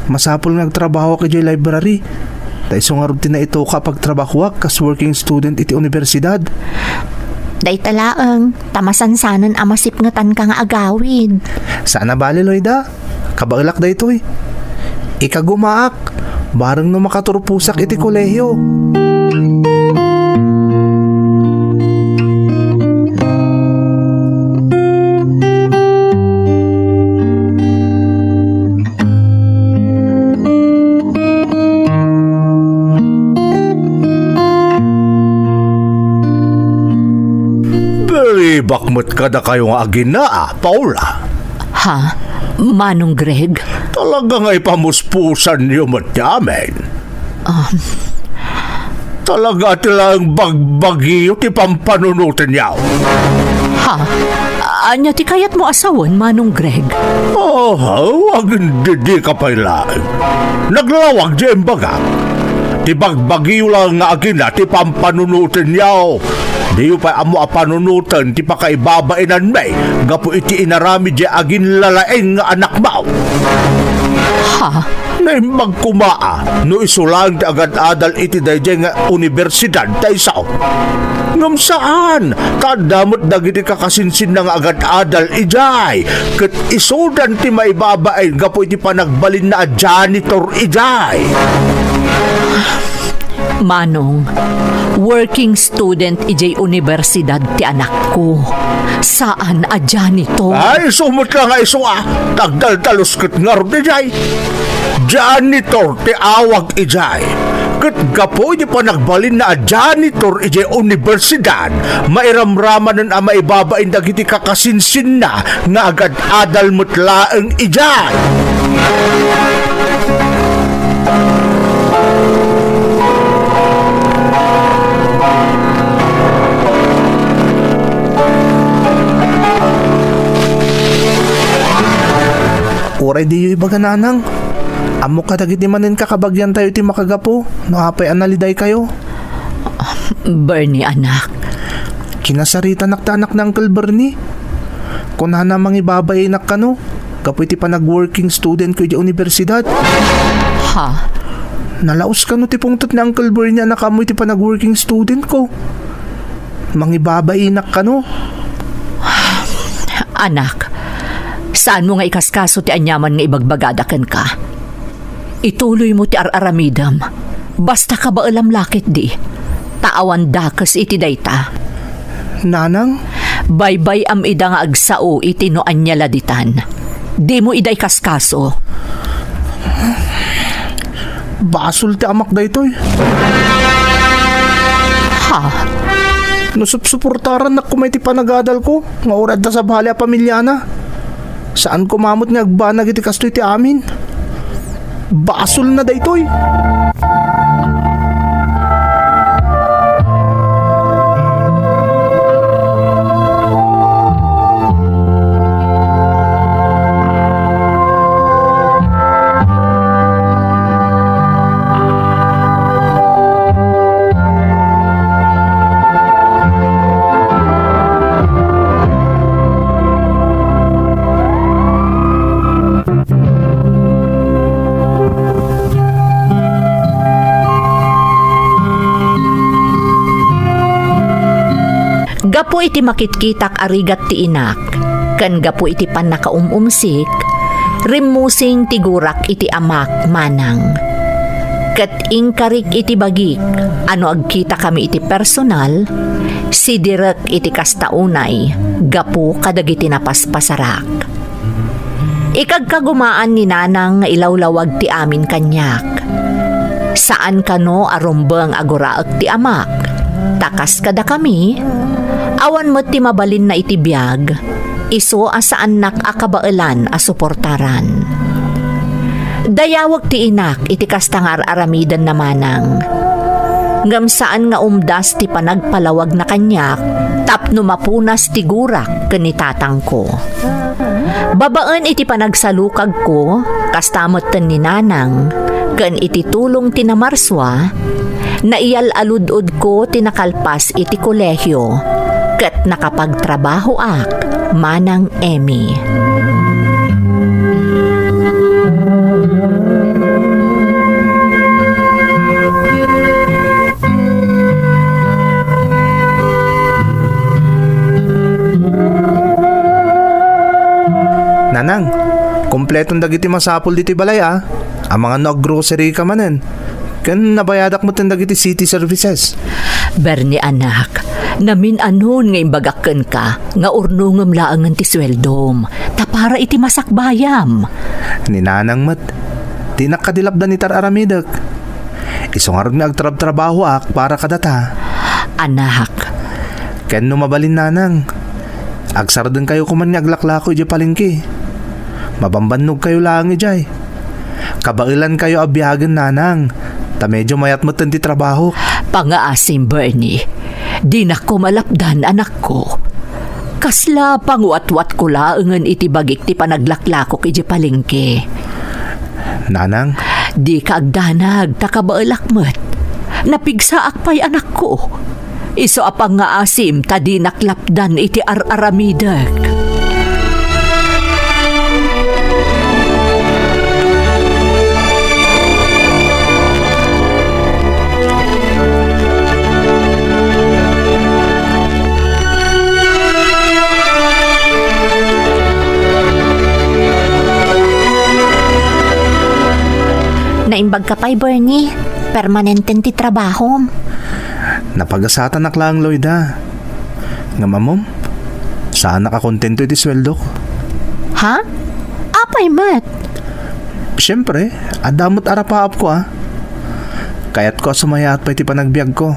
masapol nagtrabaho ka di library. Daiso nga rin na ito kapag trabahuak kas working student iti universidad. day talaang tamasansanan amasip nga tan ka nga agawid. Sana bali, Loyda, kabaglak da ito eh. Ikagumaak, bareng no makaturpusak iti kolehiyo. Very bakmat ka na kayo nga agina, Paula. Ha? Manong Greg? Talaga nga ipamuspusan niyo matyamin. Talaga tilang bagbagiyo ti pampanunutin niyaw. Ha? Anya ti kayat mo asawan, Manong Greg? Oh, wag hindi ka pailaing. Naglawag dyan baga. Ti bagbagiyo lang nga agina ti pampanunutin niyaw. Di pa amo apanunutan ti pakaibabainan may gapo iti inarami di agin lalaeng nga anak mo. Ha? Nay magkumaa no isulang ti agad-adal iti dayjay nga universidad taysaw. Ngam saan? Kadamot dagiti kakasinsin na nga agad-adal ijay. Ket isudan ti maibabain gapo iti panagbalin na janitor ijay. Manong, working student ijay universidad ti anak ko. Saan a janitor? Ay, sumot lang nga iso Tagdal-talos ket nga ron ijay. Janitor ti awag ijay. Ket gapo di pa nagbalin na janitor ijay universidad, mairamramanan ang maibabain dagiti kakasinsin na nga agad-adal mutlaeng ijay. Uray di yu ibaga nanang. Amo ka dagiti manin kakabagyan tayo ti makagapo, no apay analiday kayo. Bernie, anak. Kinasarita naktanak na Uncle Bernie. Kung na namang ibabay nak kano, kapoy ti pa nag-working student ko di universidad. Ha? Nalaos ka no ti pungtot na Uncle Bernie na kamoy ti pa nag-working student ko. Mangibabay nak kano. Anak, saan mo nga ikaskaso ti anyaman nga ibagbagadakan ka? Ituloy mo ti araramidam. Basta ka ba alam lakit di? Taawan dakas iti dayta. Nanang, Baybay am ida nga agsao iti no anya laditan. Di mo iday kaskaso. basol ti amak da ito'y. Ha? Nasuportaran na kumay ti panagadal ko, nga urad na sa bahala pamilya na. Saan kumamot nga agbanag iti kastoy ti amin? Basol na da ito'y. Gapo iti makitkitak arigat ti inak, kan gapo iti pan nakaumumsik, rimusing tigurak iti amak manang. Kat ingkarik iti bagik, ano agkita kami iti personal, si direk iti kastaunay, gapo kadagiti napaspasarak. Ikagkagumaan ni nanang nga ilawlawag ti amin kanyak. Saan kano arumbang aguraak ti amak? Takas kada kami, awan mo't ti mabalin na iti biyag, iso asaan nak akabailan a suportaran. Dayawag ti inak iti kastangar aramidan na manang. Ngam saan nga umdas ti panagpalawag na kanyak, tapno mapunas ti gurak kanitatang ko. Babaan iti panagsalukag ko, kastamot ten ni nanang, kan iti tulong tinamarswa, na iyal aludod ko tinakalpas iti kolehyo, kat nakapagtrabaho ak, manang Emmy. Nanang, kompletong dagiti masapol diti balay Ang mga nag-grocery ka manen. Kan nabayadak mo ten dagiti city services. Berni anak, namin anon nga imbagakken ka, nga urnungam laangan ti sweldom, tapara iti masakbayam. Ni nanang mat, di nakadilapdan ni tar aramidak. Isungarod mi agtrab-trabaho para kadata. Anak, Ken no mabalin nanang. Agsardan kayo kuman nga aglaklako iti palengke. Mabambannog kayo lang ijay. Kabailan kayo abiyagan nanang. Ta medyo mayat mo ti trabaho. pangaasim Bernie, di na ko malapdan anak ko. Kasla panguatwat ko laangan iti bagik ti panaglaklako iti palengke. Nanang, Di ka agdanag takabaalakmet. Napigsaak pa'y anak ko. Iso apang nga asim tadi naklapdan iti aramidag. Naimbag ka pa'y, Bernie. Permanenten ti trabaho. napagasatan na lang Lloyda. Nga mamom, saan nakakontento iti sweldo ko? Ha? Apay mat? Siyempre, adamot arapaap ko Kayat ko sumayat pa iti panagbiag ko.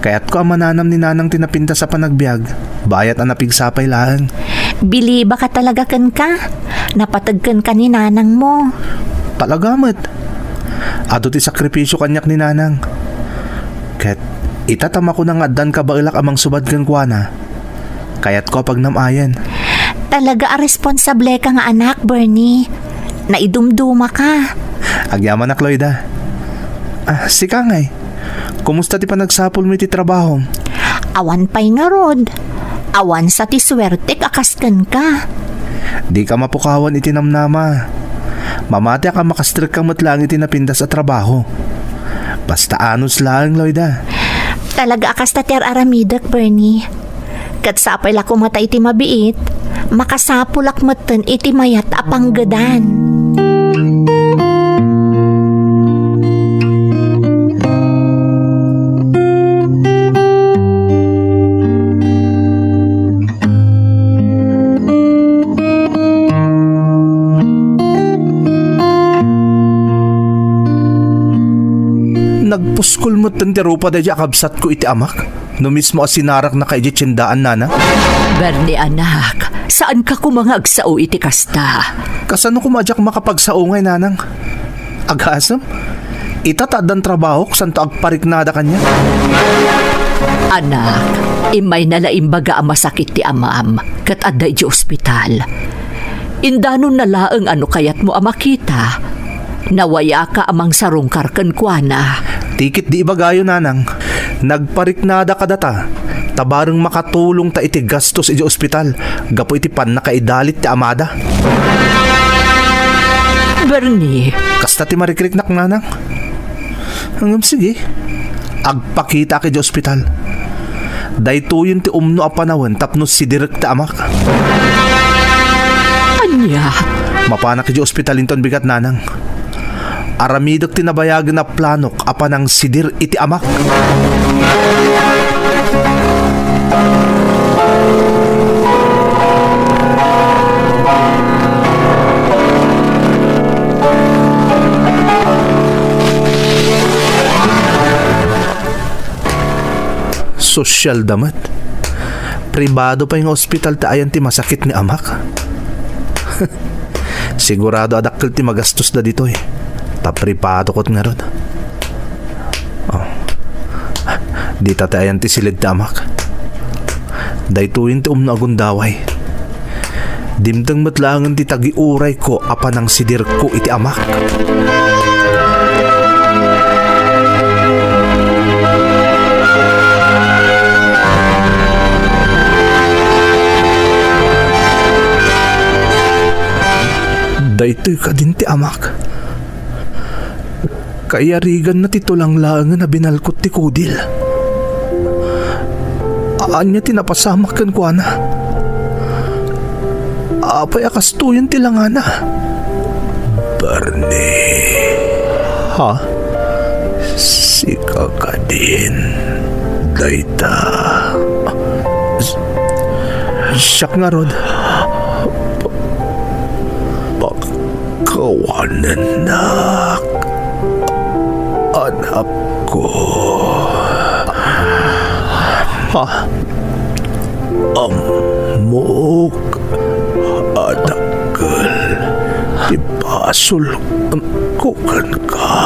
Kayat ko mananam ni nanang tinapinta sa panagbiag. Bayat ang napigsapay lang. Bili ba ka talaga kan ka? Napatagkan ka ni nanang mo. Palagamat. Ato ti sakripisyo kanyak ni nanang. Ket itatama ko nang addan ka bailak amang subad kan kuana. Kayat ko pag namayan. Talaga a responsable ka nga anak, Bernie. Naidumduma ka. Agyaman na Lloyda. Si Kangay. Kumusta ti panagsapol mo iti trabaho? Awan pa'y nga rod. Awan sa ti swerte kakaskan ka. Di ka mapukawan iti namnama. Mamati ka makastrik kang matlang iti napinda sa trabaho. Basta anos lang, Lloyda. Talaga akas ta ti aramidak, Bernie. Kat sapay lako mata iti mabiit, makasapulak matan iti mayat apanggadan. Nagpuskol mo tantirupa da akabsat ko iti amak. No mismo asinarak na kay tsindaan nana. Bernie anak, saan ka kumangagsao iti kasta? Kasano kumadyak makapagsaungay nanang? Agasam? Itatadang trabaho santo agpariknada kanya. Anak, imay nalaimbaga ang masakit ti amam, kat aday di ospital. Indanon na laang ano kayat mo amakita. Nawaya ka amang sarungkar kan kuana. Tikit di ibagayo nanang. Nagpariknada ka data. Tabarang makatulong ta iti gastos iti ospital. Gapo iti pan nakaidalit ti amada. Bernie, Kasta ti marikriknak nanang. Hanggang sige. Agpakita ka di ospital. Daytoyon ti umno a panahon tapno si Direk ta amak. Anya? Mapanak di ospital inton bigat nanang. Aramidok tinabayagan na planok apanang sidir iti amak. Sosyal damat. Pribado pa yung ospital ta ayan ti masakit ni amak. Sigurado adakkel ti magastos da dito eh. Tapripado kot nga ron. Oh. Di tate ayan ti silid ti amak. Daytoyin ti umno agundaway. Dimdang matlangan ti tagiuray ko apanang sidir ko iti amak. Daytoy ka din ti amak. Kaya rigan na titulang langan na binalkot ti kudil. Anya tinapasamak kan kwa na. Apay akastuyan ti langana. Barney. Ha? Sika ka din. Dayta. Siyak nga rod. Kawanan nak anak ko. Ha? Amok adakkel ipasul kukan ka.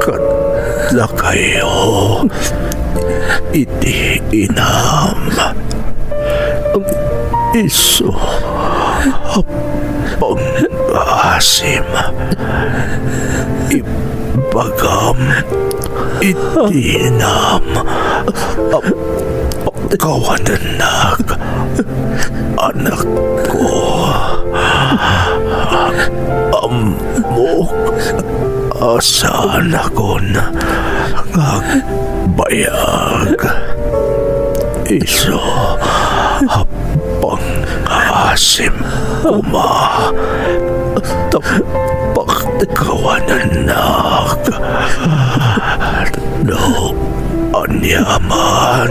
Kada kayo iti inam iso pang-asim ibagam itinam kawanan anak ko amok asana kon ngagbayag iso pang-asim tapak kawanan nak no anyaman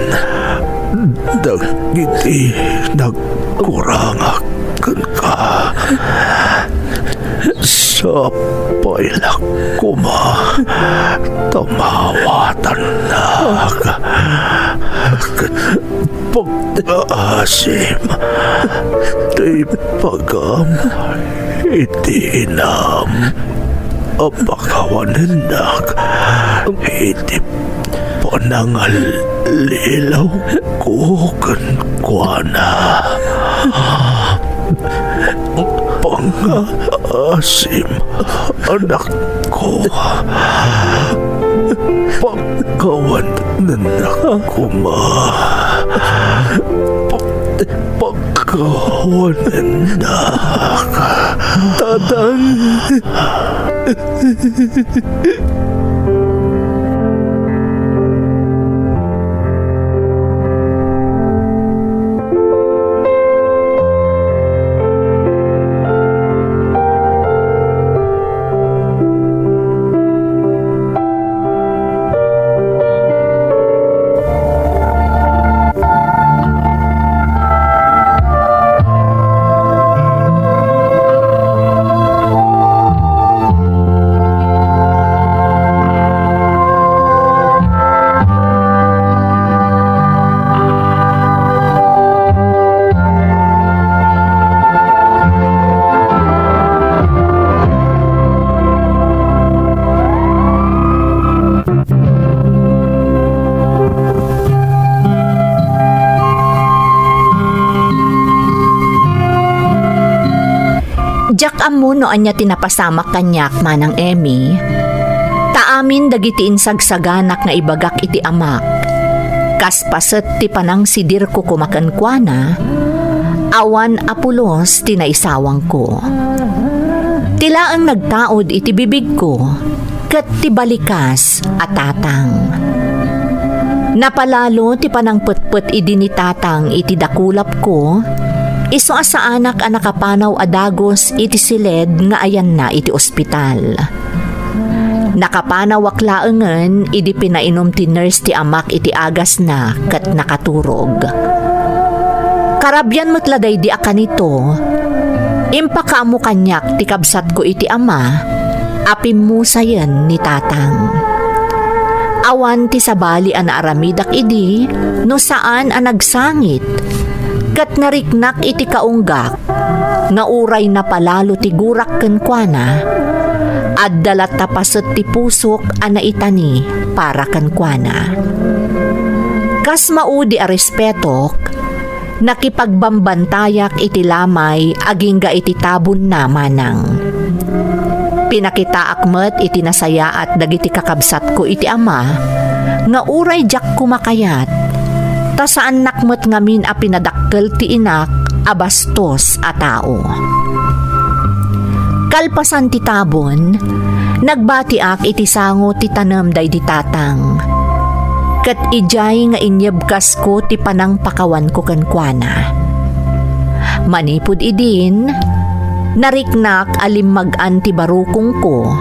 dagiti nagkurangakan ka sa pailak kuma tamawatan nak pag-asim di pagam iti inam apakawanan nak iti panangal lilaw ko kan kuana pang-asim anak ko pagkawanan ako ma pagkawanan ako tatang. Jak amuno anya tinapasamak kanyak manang Emmy. Taamin dagiti insagsaganak nga ibagak iti amak. Kaspaset ti panang sidir ko kumakan kuana, awan apulos tinaisawang ko. Tila ang nagtaod iti bibig ko, ket ti balikas at tatang. Napalalo ti panangputput idi ni tatang iti dakulap ko, iso asa anak a nakapanaw adagos iti siled nga ayan na iti ospital. Nakapanaw aklaengen idi pinainom ti nurse ti amak iti agas na ket nakaturog. Karabyan matladay di akanito, impakaamo kanyak ti kabsat ko iti ama, apimusayen ni tatang. Awan ti sabali an aramidak idi, no saan an nagsangit, kat nariknak iti kaunggak, nga uray na palalo ti gurak kenkwana, at dalat tapasot ti pusok an naitani para kenkwana. Kas maudi a respetok, nakipagbambantayak iti lamay agingga iti tabon na manang. Pinakita akmet iti nasaya at dagiti kakabsat ko iti ama, nga uray jak kumakayat, ta saan nakmet ngamin a pinadakkel ti inak abastos a tao. Kalpasan ti tabon, nagbatiak iti sango ti tanem daydi tatang. Ket ijay nga inyebkas ko ti panang pakawan ko kenkwana. Manipud idin, nariknak alimmagan ti barukong ko,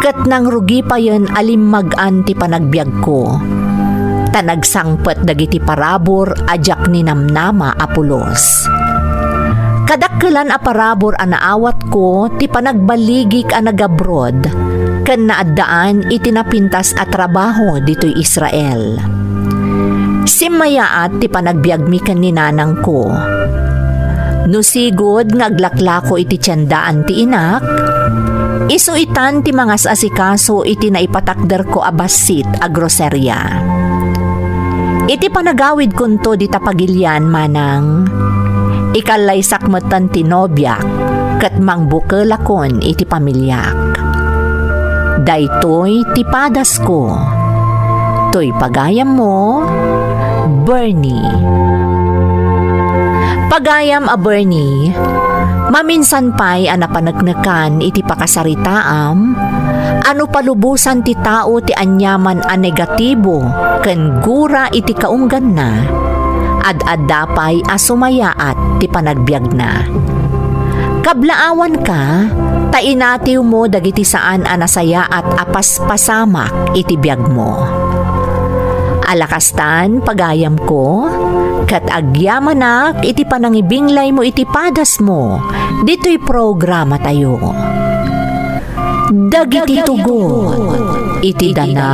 ket nang rugi pa yan alimmagan ti panagbiag ko, tanagsangpet dagiti parabor ajak ni namnama apulos. Kadakkelan a parabor a naawat ko ti panagbaligik a nagabrod, ken naaddaan iti napintas a trabaho ditoy Israel. Simmayaat ti panagbiagmi ken ni nanang ko. No sigod ngaglaklako iti tiyandaan ti inak, isuitan ti mga asikaso iti naipatakder ko abasit a groserya. Iti panagawid kunto di tapagilyan manang, ikalay sakmetan ti nobyak, ket mangbukelakon iti pamilyak. Daytoy ti padas ko, toy pagayam mo, Bernie. Pagayam a Bernie, maminsan pa'y anapanagnakan iti pakasaritaam, ano palubusan ti tao ti anyaman a negatibo, ken gura iti kaunggan na, ad-adda pa'y asumayaat ti panagbiag na. Kablaawan ka, tainatiw mo dagiti saan anasaya at apaspasamak iti biag mo. Alakastan pagayam ko, kat agyamanak iti panangibinglay mo iti padas mo, dito'y programa tayo. Dagiti tugot, iti dana,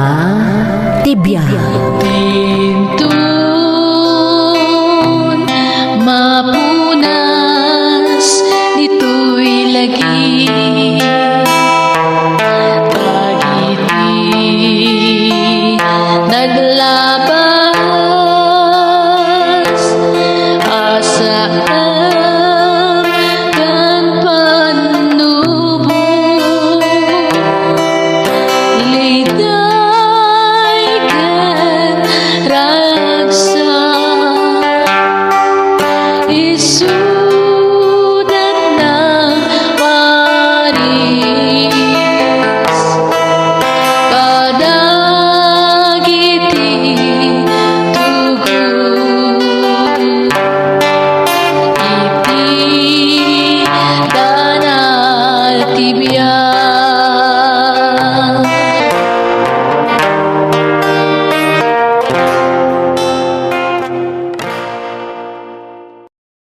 tibiyag. Tintun, mapu